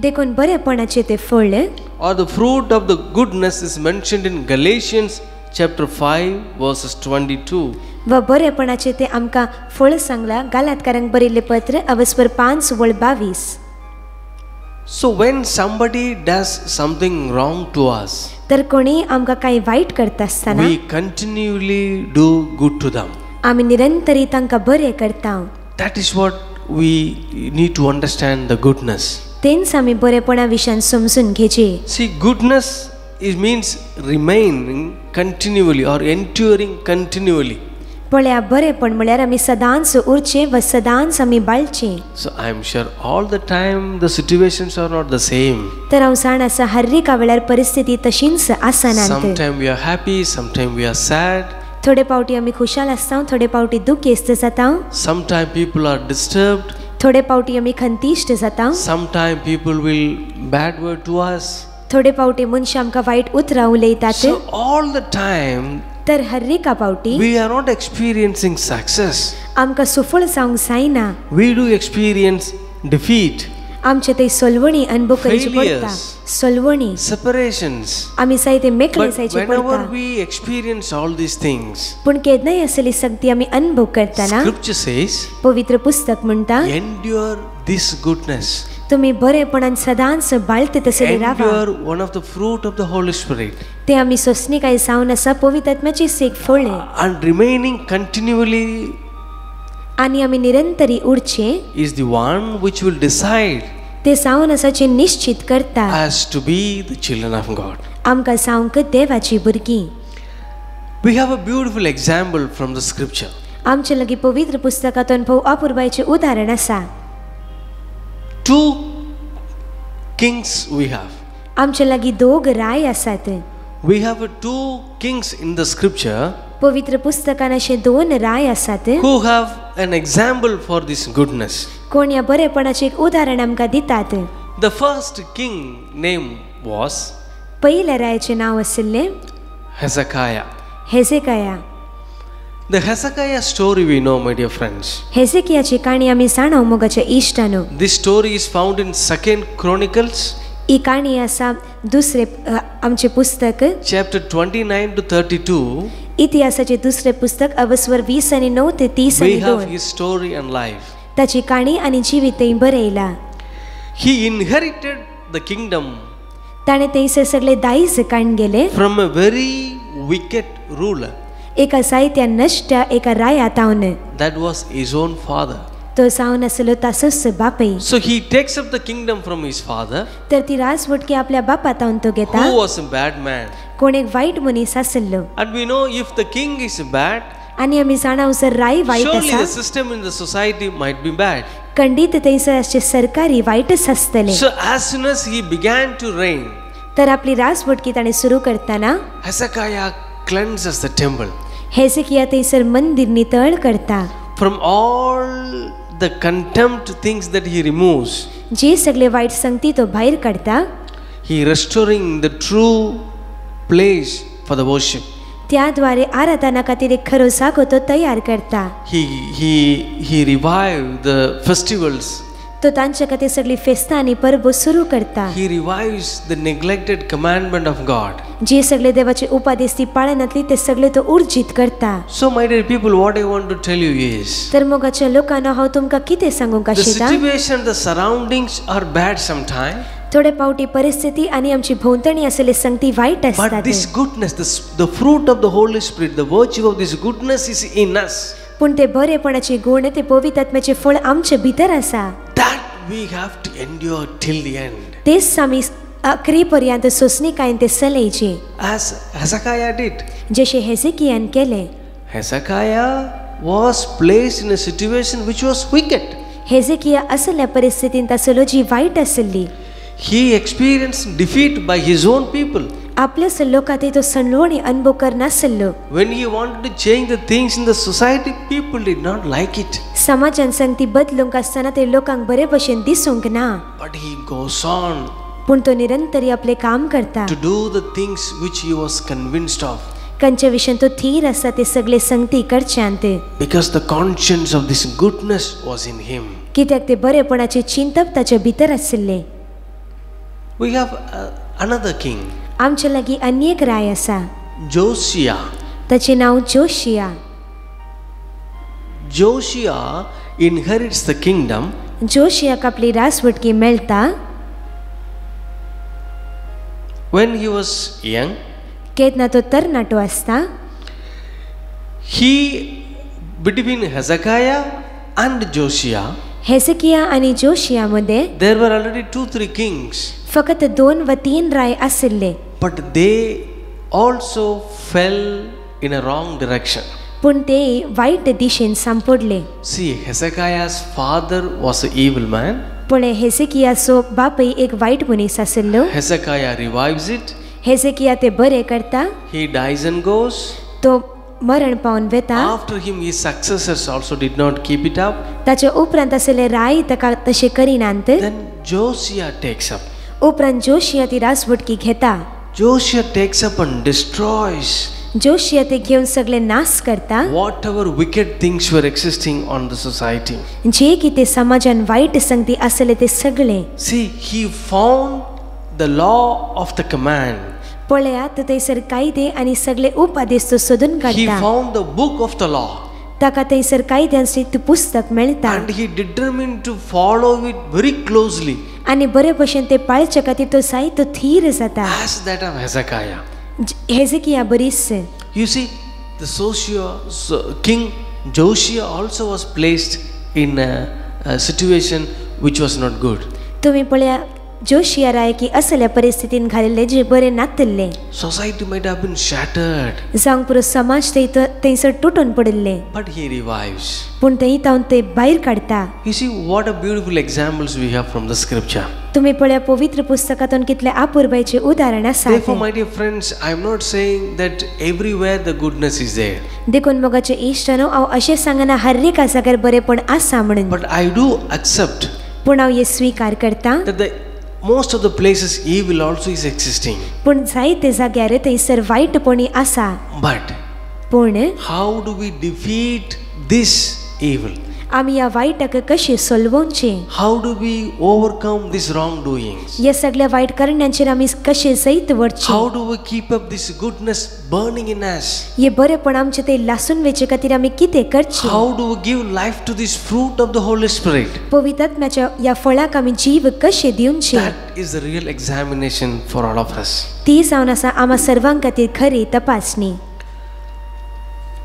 देखून बरेपणाचे ते फळ or the fruit of the goodness is mentioned in Galatians chapter 5 verses 22. व बरेपणाचे ते आमकां फळ सांगला गालातकारांक बरयल्लें पत्र अवस्वर 5 वळ 22. So when somebody does something wrong to us, तर कोणी आमकां काही वाईट करता आसतना we continually do good to them. आमी निरंतरी तांकां बरें करता. That is what we need to understand the goodness. तेंच आमी बरेपणा विशयान समजून घेचे. See, goodness it means remaining continually or enduring continually. पळया बरेपण म्हळ्यार आमी सदांच उरचे व सदांच आमी बाळचे. So I am sure all the time the situations are not the same. तर हांव जाण आसा हर एका वेळार परिस्थिती तशीच आसना. Sometimes we are happy, sometimes we are sad. थोडे पावटी आमी खुशाल आसता, थोडे पावटी दुखेस्त जाता. Sometimes people are disturbed. थोडे पावटी आमी खंतिश्ट जाता. Sometimes people will bad word to us. थोडे पावटी मनशां आमकां वायट उतरां उलयतात. So all the time तर हर एका पावटी we are not experiencing success. आमकां सफळ जावंक जायना. We do experience defeat, आमचे ते सोलवणी अनुभव करची पडटा. Failures. सोलवणी separations. आमी जायते मेकळे But जायचे whenever पडटा. we experience all these things, पूण केन्नाय असली संगती आमी अनुभव करतना Scripture says, पवित्र पुस्तक म्हणटा endure this goodness. तुम्ही बरेपणान सदांच बाळते तसले रावा. Endure one of the fruit of the Holy Spirit. ते आमी सोसणी काय जावन आसा पवित्र आत्म्याची सेक फळ्ळे. And remaining continually आनी आमी निरंतरी उरचे is the one which will decide ते जावन आसा जे निश्चित करता as to be the children of God. आमकां जावंक देवाची भुरगीं. We have a beautiful example from the scripture. आमचे लागीं पवित्र पुस्तकांतून भोव अपुर्बायेचें उदाहरण आसा. Two kings we have. आमचे लागीं दोग राय आसात. We have two kings in the scripture पवित्र पुस्तकान अशे दोन राय आसात who have an example for this goodness. कोण या बरेपणाचें एक उदाहरण आमकां दितात. The first king name was पयल्या रायाचें नांव आशिल्लें Hezekiah. हेजेकाया. The Hezekiah story we know, my dear friends. हेजेकियाची काणी आमी जाणाव मोगाच्या इश्टानो. This story is found in 2 Chronicles ही काणी आसा दुसरे आमचे पुस्तक chapter 29 to 32. इतिहासाचे दुसरे पुस्तक अवस्वर 20 आणि 9 ते 30 We आणि have 2. his story and life. ताची काणी आणि जिवीतय बरयला. He inherited the kingdom ताणे थंयसर सगळे दायज काण गेले from a very wicked ruler. एका साहित्या नश्ट एका रायातावन. That was his own father. तो जावन आसलो तासोच बापय. So he takes up the kingdom from his father, तर ती राजवटकी आपल्या बापातावन तो घेता. who was a bad man. कोण एक वाईट मनीस आसलो. And we know if the king is bad, आणि आमी जाणाव जर राय वाईट surely the आसा system in the society might be bad. खंडीत थंयसर अशे सरकारी वाईटच आसतले. So as soon as he began to reign, तर आपली राजवटकी ताणे सुरू करताना Hezekiah cleanses the temple हेजेकिया थंयसर मंदिर नितळ करता. from all the contempt things that he removes. जे सगळे वाईट संगती तो भायर काढता. He restoring the true place for the worship. त्याद्वारे आराधना खातीर एक खरो जागो तो तयार करता. He revived the festivals. तो तांच्या खातीर सगळी फेस्तां आनी परबो सुरू करता. He revives the neglected commandment of God. जे सगळे देवाचे उपादेश ती पाळनातली ते सगळे तो उर्जित करता. So my dear people, what I want to tell you is, तर मोगाच्या लोकांना हांव तुमकां कितें सांगूंक the Ashita. situation, the surroundings are bad sometimes. थोडे पावटी परिस्थिती आणि आमची भोंवतणी असलेली संगती वाईट But असतात. this goodness, the fruit of the Holy Spirit, the virtue of this goodness is in us. पण ते बरेपणाचे गुण ते पवित्र आत्म्याचे फळ आमचे भितर आसा. That we have to endure till the end. तेच आमी अखरी पर्यंत सोसणी कायन ते चलयचे. As Hezekiah did. जशे हेजेकियान केले. Hezekiah was placed in a situation which was wicked. हेजेकिया असल्या परिस्थितीत आसलो जी वाईट आसली. He experienced defeat by his own people. आपल्याच लोकांत तो सणवणी अनुभव करनासलो. When he wanted to change the things in the society, people did not like it. समाजान संगती बदलूंक आसतना ते लोकांक बरे भशेन दिसूंक ना. But he goes on पूण तो निरंतरी आपले काम करता. to do the things which he was convinced of. कंचे विशयन तो थीर आसा ते सगळे संगती करच्यांत. Because the conscience of this goodness was in him. कित्याक ते बरेपणाचे चिंतप ताचे भितर आसले. We have another king, आमचे लागीं आनी एक राय आसा. Josiah. ताचे नांव Josiah. Josiah inherits the kingdom जोशियाक आपली राजवटकी मेळटा when he was young. केन्ना तो तरणाटो आसता. He, between Hezekiah and Josiah, हेजेकिया आणि जोशिया मध्ये there were already 2-3 kings, फकत 2 व 3 राय आसले. but they also fell in a wrong direction. पूण ते वायट दिशेन सांपडले. See, Hezekiah's father was an evil man. पण हेजेकियाचो बापूय एक वायट मनीस आसलो. Hezekiah revives it. हेजेकिया ते बरे करता. He dies and goes. तो मरण पावन वेता. After him, his successors also did not keep it up. ताच्या उपरांत आसले राय ताका तशें करिनात. Then Josiah takes up. उपरांत जोशिया ती राजवटकी घेता. Josiah takes up and destroys Josiah ते घेवन सगळे नाश करता. whatever wicked things were existing on the society. जे कितें समाजान वायट संगती आसले ते सगळे. See, he found the law of the command. पळयात थंयसर कायदे आनी सगळे उपादेश तो सोदून He काडटा. found the book of the law. ताका थंयसर कायद्यांचे ते पुस्तक मेळटा. And he determined to follow it very closely. आनी बरे भशेन ते पाळचे खातीर तो सायतो थीर जाता. As that of Hezekiah. हेजेकिया बरीच. You see, King Josiah also was placed in a situation which was not good. तुम्ही पळया जोशिया राय की असल्या परिस्थितीन घालिल्ले जे बरे नातल्ले. Society might have been shattered. जावंक पुरो समाज थंयसर तुटून पडिल्ले. But he revives. पूण थंय तावन ते भायर काडटा. You see what a beautiful examples we have from the scripture. तुम्ही पळया पवित्र पुस्तकातून कितले आपुरबायचे उदाहरण आसा. Therefore, my dear friends, I am not saying that everywhere the goodness is there. देखून मोगाचे इश्टानो हांव अशें सांगना हर एका जाग्यार बरेपण आसा म्हणून. But I do accept पूण हांव हे स्वीकार करता. that the most of the places evil also is existing. पूण जायते जाग्यार थंयसर वायटपणी आसा. But पूण how do we defeat this evil? आमी ह्या वायटाक कशें सोलवोवचे. How do we overcome these wrongdoings? ह्या सगळ्या वायट कारणांचेर आमी कशें जैत वरचे. How do we keep up this goodness burning in us? हे बरेपण आमचे ते लासून वेचे खातीर आमी कितें करचे. How do we give life to this fruit of the Holy Spirit? पवित्र आत्म्याच्या ह्या फळाक आमी जीव कशें दिवचे. That is the real examination for all of us. ती जावन आसा आम्हा सर्वांक खातीर खरी तपासणी.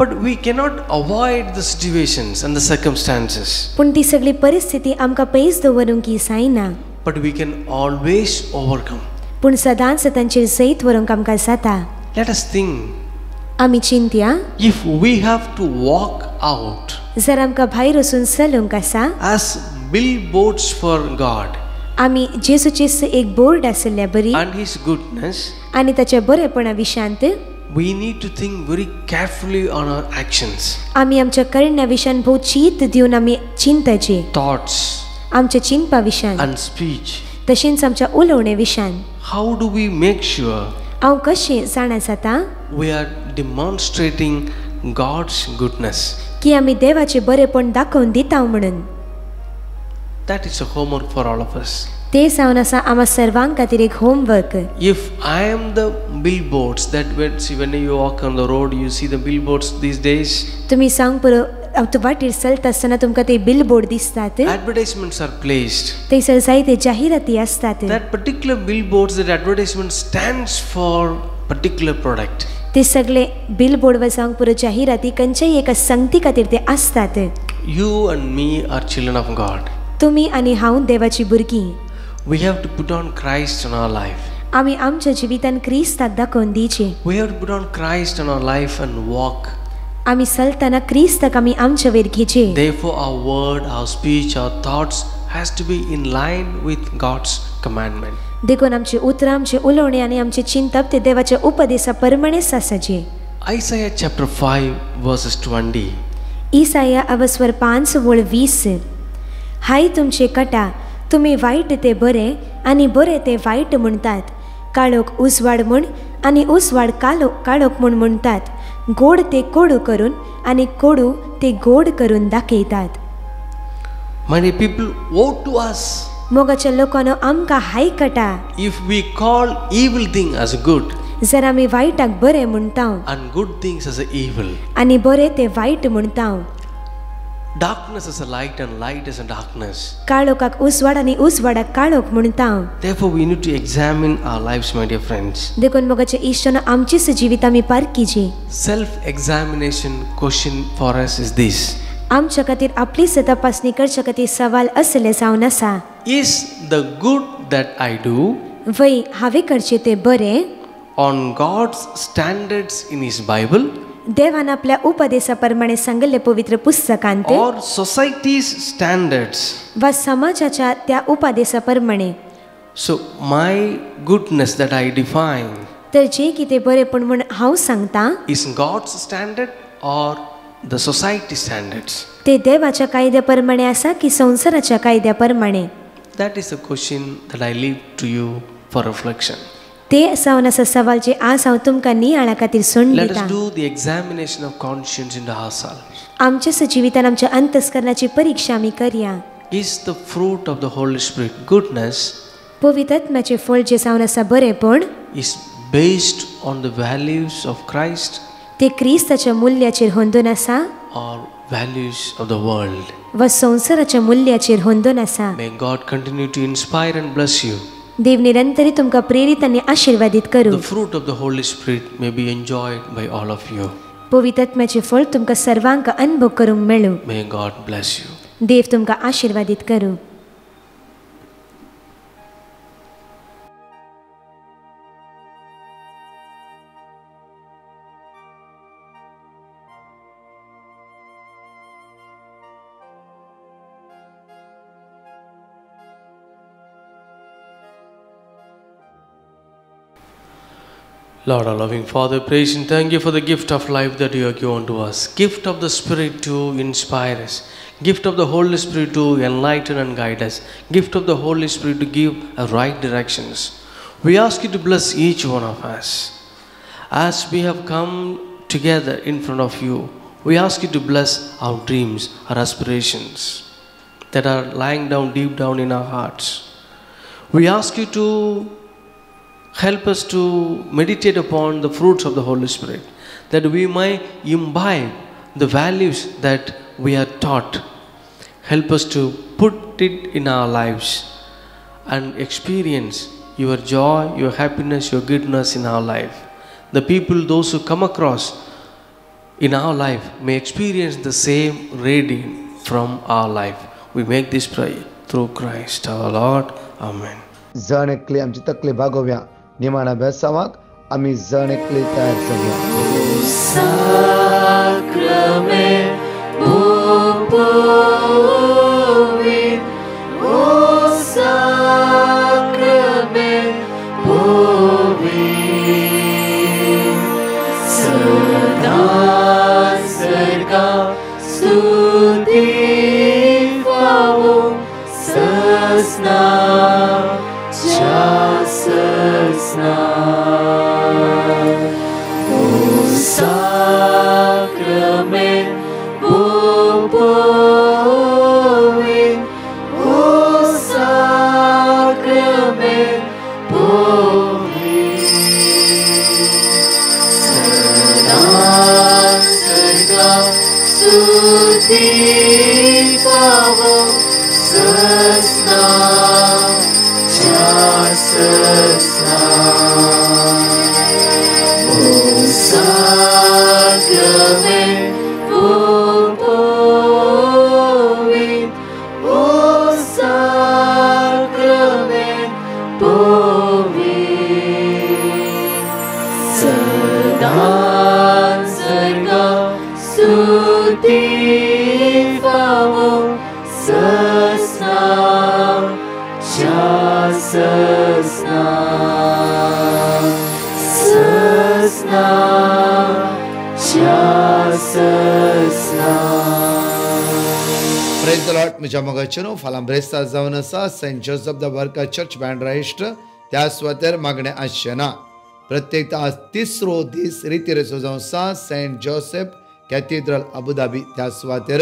But we cannot avoid the situations and the circumstances. पूण ती सगळी परिस्थिती आमकां पयस दवरूंक जायना. But we can always overcome. पूण सदांच तांचेर जैत व्हरूंक आमकां जाता. Let us think. आमी चिंतया If we have to walk out जर आमकां भायर वचून चलूंक आसा. as billboards for God आमी जेजूचें एक बोर्ड आसल्या बरी and His goodness, आनी ताच्या बरेपणा Vishant we need to think very carefully on our actions, आमी आमच्या करण्या विशान भोव चीत दिवन आमी चिंतचे. thoughts आमच्या चिंतपा विशान and speech. तशेंच आमच्या उलोवणे Vishan How do we make sure हांव कशें जाणा जाता we are demonstrating God's goodness? की आमी देवाचे बरेपण दाखोवन दिता म्हणून. That is a homework for all of us. ते जावन आसा आम्हा सर्वांक खातीर एक homework. If I am the billboards that when you walk on the road, you see the billboards these days. तुम्ही सांग पुरो तू वाटेर चलता आसतना तुमकां ते बिलबोर्ड दिसतात. Advertisements are placed. थंयसर जायते जाहिराती असतात. That particular billboards, that advertisement stands for particular product. ते सगळे बिलबोर्ड वा सांग पुरो जाहिराती खंयच्याय एका संगती खातीर ते असतात. You and me are children of God. तुम्ही आणि हांव देवाची भुरगीं. We have to put on Christ in our life. आमी आमच्या जिवितान क्रिस्ताक दाखोवन दिवचे. We have to put on Christ in our life and walk. आमी चलतना क्रिस्ताक आमी आमच्या वयर घेचे. Therefore, our word, our speech, our thoughts has to be in line with God's commandment. देखून आमचे उतरां आमचे उलोवणे आनी आमचे चिंतप ते देवाच्या उपदेशा प्रमाणेच आसाचे. Isaiah chapter 5 verses 20. इसाया अवस्वर 5:20. हाय तुमचे कटा, तुम्ही वाईट ते बरे आणि बरे ते वाईट म्हणतात. काळोख उजवाड म्हण आणि उजवाड काळोख म्हण म्हणतात. गोड ते कोडू करून आणि कोडू ते गोड करून दाखयतात. My dear people, woe to us मोगाच्या लोकांनो आमकां हाय कटा. if we call evil thing as good जर आमी वाईटाक बरे म्हणटा and good things as evil. आणि बरे ते वाईट म्हणटा. Darkness is a light and light is a darkness. काळोखाक उजवाड आणि उजवाडाक काळोख म्हणटा. Therefore, we need to examine our lives, my dear friends. देखून मोगाच्या इश्टानो आमचीच जिवीत आमी पारकीची. Self-examination question for us is this. आमच्या खातीर आपलीच तपासणी करच्या खातीर सवाल असले जावन आसा. Is the good that I do वय हांवें करचे ते बरे on God's standards in His Bible? देवान आपल्या उपदेशाप्रमाणे सांगिल्ले पवित्र पुस्तकांत or society's standards. वा समाजाच्या त्या उपदेशाप्रमाणे So my goodness that I define तर जे कितें बरेपण म्हण हांव सांगता is God's standard or the society standards? ते देवाच्या कायद्याप्रमाणे आसा की संसाराच्या कायद्याप्रमाणे? That is a question that I leave to you for reflection. ते जावन आसा सवाल जे आज हांव तुमकां नियाळा खातीर सोडून Let us दिता. do the examination of conscience in ourselves. आमच्या जिवितान आमच्या अंतस्करणाची परीक्षा आमी करया. Is the fruit of the Holy Spirit, goodness, पवित्र आत्म्याचे फळ जे जावन आसा बरेपण is based on the values of Christ ते क्रिस्ताच्या मूल्याचेर होंदून आसा or values of the world? वा संसाराच्या मूल्याचेर होंदून आसा? May God continue to inspire and bless you. देव निरंतरी तुमकां प्रेरित आनी आशीर्वादीत करूं. The fruit of the Holy Spirit may be enjoyed by all of you. पवित्र आत्म्याचे फळ तुमकां सर्वांक अनुभव करूंक मेळूं. May God bless you. देव तुमकां आशीर्वादीत करूं. Lord, our loving Father, praise and thank you for the gift of life that you have given to us. Gift of the Spirit to inspire us. Gift of the Holy Spirit to enlighten and guide us. Gift of the Holy Spirit to give right directions. We ask you to bless each one of us. As we have come together in front of you, we ask you to bless our dreams, our aspirations that are lying down deep down in our hearts. We ask you to help us to meditate upon the fruits of the Holy Spirit, that we may imbibe the values that we are taught. Help us to put it in our lives and experience your joy, your happiness, your goodness in our life. The people, those who come across in our life, may experience the same radiance from our life. We make this prayer through Christ our Lord. Amen. जण एकले आमची तकले भागोव्या निमाणा बेसावाक आम्ही जण एकले तयार जाऊया. Sacrament, O sacrament, sada sarga stuti pavum sasna chasasna. O sacrament, povin, O sacrament, povin. Sada sarga stuti pavum sasna chasasna. O sacrament, povin, O sacrament, povin. Sada sarga stuti pavum sasna chasasna. Sasna chasasna. Praise the Lord. म्हज्या मोगाचेर फाल्यां ब्रेस्तार जावन आसा Saint Joseph the वर्का church बँड्राइस्ट त्या सुवातेर मागणें आसचें ना. प्रत्येक आज तिसरो दीस रितीरेचो जावन आसा सेंट जोसेफ कॅथिड्रल अबुधाबी त्या सुवातेर.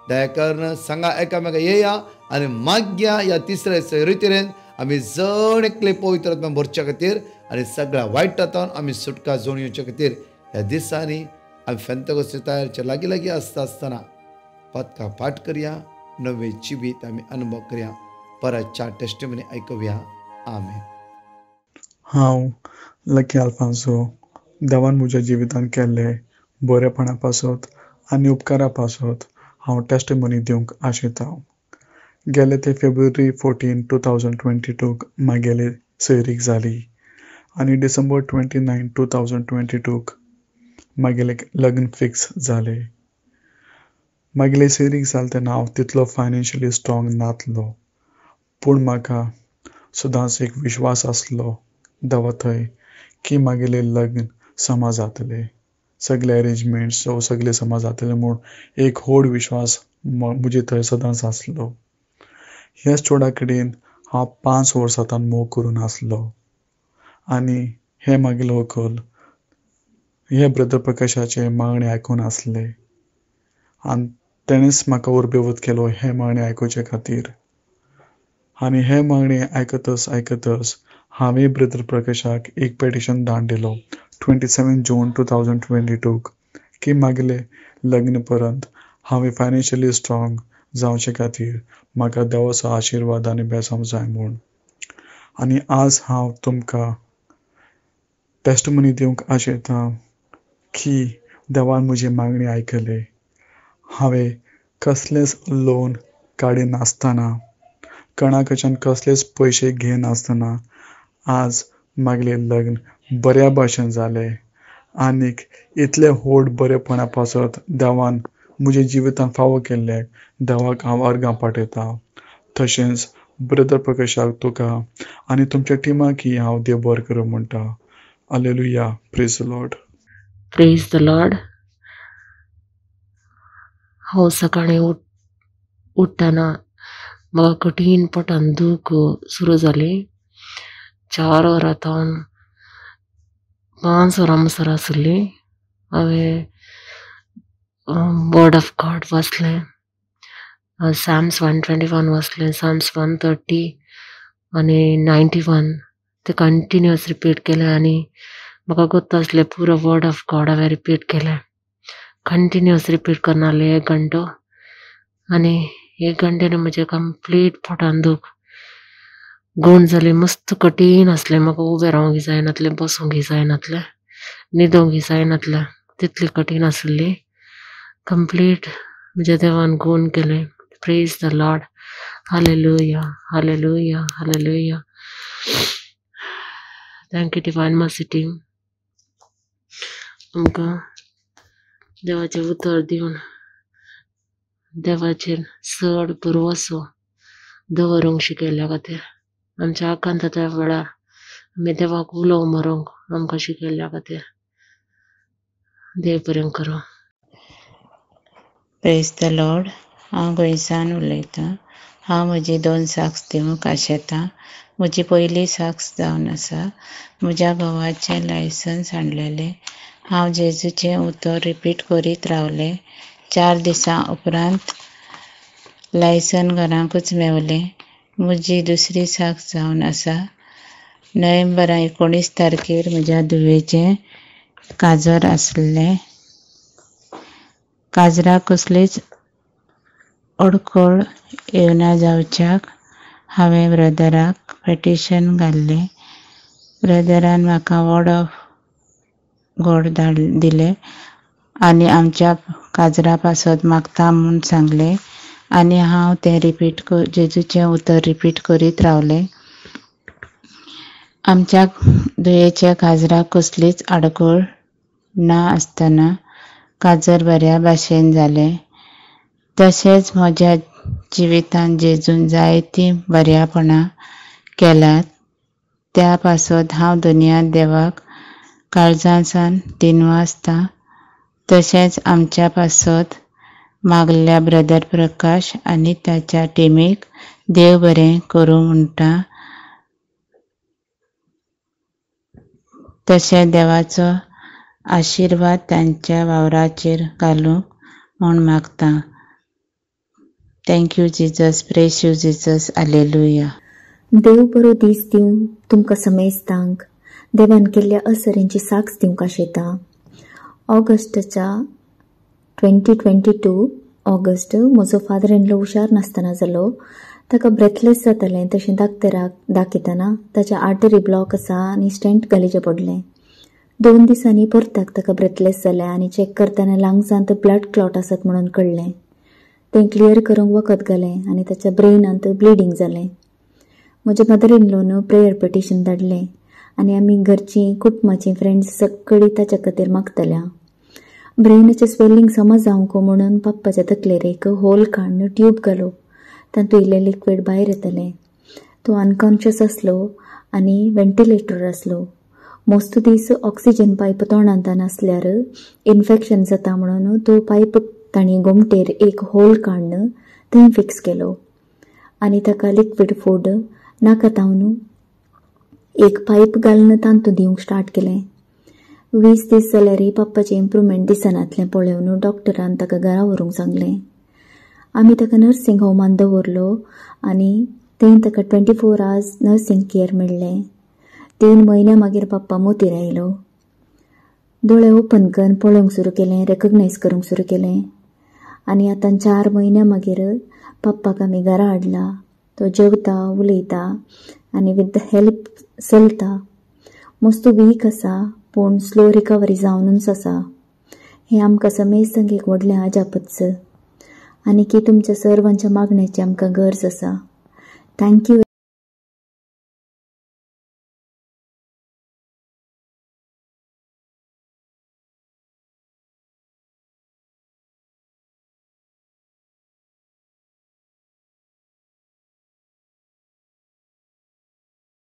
दया करून सांगा एकामेका येया आनी मागया ह्या तिसऱ्या रितीरेन आमी जण एकले पवित्र आत्म्यान भरचे खातीर आनी सगळ्या वायटांतल्यान आमी सुटका जोडून येवचे खातीर ह्या दिसांनी आमी फेंतकोस्ती तयारीचे लागीं लागीं आसतना पदकां पाठ करया. नवे जिवीत आमी अनुभव करया. परतच्या टेस्टिमनी आयकुया. आमेन. हांव लकी आल्फान्सो देवान म्हज्या जिवितान केल्ले बरेपणा पासत आनी उपकारा पासत हांव टेस्टिमनी दिवंक आशेतां. गेले ते फेब्रुवारी 14, 2022 म्हागेली सैरीक जाली आनी डिसेंबर 29, 2022 मागेलें लग्न फिक्स जालें. मागेलें सेरीक जालें तेन्ना हांव तितलो फायनान्शियली स्ट्रॉंग नासलो, पूण म्हाका सदांच एक विश्वास आसलो देवा थंय की मागेलें लग्न समा जातलें, सगळे अरेंजमेंट्स सगळे समा जातलें म्हूण एक व्हड विश्वास म्हजे थंय सदांच आसलो. ह्याच चोडा कडेन हांव 5 वर्सां मोग करून आसलो आनी हे मागील व्हंकल हे ब्रदर प्रकाशाचे मागणे आयकून आसले आनी तेणेंच म्हाका उर्बेवत केलो हे मागणे आयकुचे खातीर. आनी हे मागणे आयकतच हांवें ब्रदर प्रकाशाक एक पेटिशन धाडिल्लो 27 जून 2022 की मागेलें लग्न परंत हांवें फायनान्शियली स्ट्रॉंग जावचे खातीर म्हाका देवाचो आशिर्वाद आनी बेसम जाय म्हूण. आनी आज हांव तुमकां टेस्टमनी दिवंक आशेतां की देवान म्हजी मागणी आयकली. हांवें कसलेंच लोन काडिनासतना, कोणा कडच्यान कसलेच पयशे घेनासतना आज मागलें लग्न बऱ्या भाशेन जालें आनीक इतले व्हड बरेपणा पासत देवान म्हज्या जिवितांत फावो केल्ल्याक देवाक हांव अर्गां पाठयतां. तशेंच ब्रदर प्रकाशाक तुका आनी तुमच्या टिमाकय हांव देव बरें करूं म्हणटा. Hallelujah. Praise the Lord. Praise the Lord. हांव सकाळी उठ्ठना म्हाका कठीण पोटान दूख सुरू जाली. 4 वरां जावन 5 वरां म्हणसर आसली. हांवें वर्ड ऑफ गॉड वाचलें, साम्स 121 वाचलें, साम्स 130 आनी 91 ते कंटिन्युअस रिपीट केलें आनी म्हाका गोत्ता आसलें पुरो वर्ड ऑफ गॉड हांवें रिपीट केलें. कंटिन्युअस रिपीट करनासलें 1 घंटो आनी 1 घंट्यान म्हजें कंप्लीट पोटान दूख गूण जाली. मस्त कठीण आसलें, म्हाका उबें रावंक जायनासलें, बसूंक जायनासलें, न्हिदोंक जायनासलें, तितली कठीण आसली. कंप्लीट म्हज्या देवान गूण केलें. Praise the Lord. Hallelujah, hallelujah, hallelujah. Thank you divine mercy team आमकां देवाचें उतर दिवन देवाचेर चड भरवोसो दवरूंक शिकयल्या खातीर, आमच्या आकांताच्या वेळार आमी देवाक उलोव मारूंक आमकां शिकयल्या खातीर देव बरें करूं. Praise the Lord. हांव गोंयसान उलयतां. हांव म्हजी 2 साक्स दिवंक आशेतां. म्हजी पयली साक्स जावन आसा. म्हज्या घोवाचें लायसन्स हाडलेलें. हांव जेजूचें उतर रिपीट करीत रावलें. 4 दिसां उपरांत लायसन घराकूच मेवलें. म्हजी दुसरी साक्स जावन आसा. नोव्हेंबरा 19 तारखेर म्हज्या धुवेचें काजर आसलें. काजराक कसलीच अडखळ येवना जावच्याक हांवें ब्रदराक पेटिशन घाल्लें. ब्रदरान म्हाका वर्ड ऑफ गॉड दिलें आनी आमच्या काजरा पासत मागता म्हूण सांगलें आनी हांव तें जेजूचें उतर रिपीट करीत रावलें. आमच्या धुयेच्या काजराक कसलीच आडखळ ना आसतना काजर बऱ्या भाशेन जालें. तशेंच म्हज्या जिवितांत जेजून जायतीं बऱ्यापणां केल्यात. त्या पासत हांव दुनियांत देवाक काळजांसान दिनवां आसतां. तशेंच आमच्या पासत मागल्या ब्रदर प्रकाश आनी ताच्या टिमीक देव बरें करूं म्हणटा. तशें देवाचो आशिर्वाद तांच्या वावराचेर घालूं म्हूण मागतां. Thank you Jesus. Praise you Jesus. Hallelujah. देव बरो दीस दिवं तुमकां समेस्तांक. देवान केल्ल्या असरेंची साक्स दिवंक आशेता. ऑगस्टच्या 2022 ऑगस्ट म्हजो फादर इन लॉ हुशार नासतना जालो. ताका ब्रेथलेस जातालें. तशें दाक्तराक दाखयतना ताच्या आर्टरी ब्लॉक आसा आनी स्टेंट घालीचें पडलें. 2 दिसांनी परताक ताका ब्रेथलेस जालें आनी चॅक करतना लंग्सांत ब्लड क्लॉट आसत म्हणून कळ्ळें. तें क्लियर करूंक वखद घालें आनी ताच्या ब्रेनांत ब्लिडींग जालें. म्हज्या mother in lawn prayer petition धाडलें आनी आमी घरचीं कुटुंबाचीं फ्रेंड्स सगळीं ताच्या खातीर मागतल्या. ब्रेनाचें स्वेलिंग समज जावंक म्हणून पप्पाच्या तकलेर एक होल काडून ट्यूब घालो, तातूंत इल्लें लिक्वीड भायर येतलें. तो अनकॉन्शियस आसलो आनी व्हेंटिलेटर आसलो. मोस्त दीस ऑक्सिजन पायप तोंडांत नासल्यार इन्फेक्शन जाता म्हणून तो पायप तांणी गोमटेर एक होल काडून थंय फिक्स केलो आनी ताका लिक्वीड फूड नाका तावन एक पायप घालून तांतूं दिवंक स्टार्ट केलें. 20 दीस जाल्यारय पप्पाचें इम्प्रुवमेंट दिसनातलें पळोवन डॉक्टरान ताका घरा व्हरूंक सांगलें. आमी ताका नर्सिंग होमान दवरलो आनी थंय ताका 24 hours नर्सिंग केअर मेळ्ळें. 3 म्हयन्या मागीर पप्पा मोतीर आयलो. दोळे ओपन करून पळोवंक सुरू केलें, रेकग्नायज करूंक सुरू केलें आनी आतां 4 म्हयन्या मागीर पप्पाक आमी घरा हाडला. तो जेवता, उलयता आनी विथ द हेल्प चलता. मस्त वीक आसा पूण स्लो रिकवरी जावनूच आसा. हें आमकां समेस्तंक एक व्हडलें आजापच आनी की तुमच्या सर्वांच्या मागण्याची आमकां गरज आसा. थँक्यू.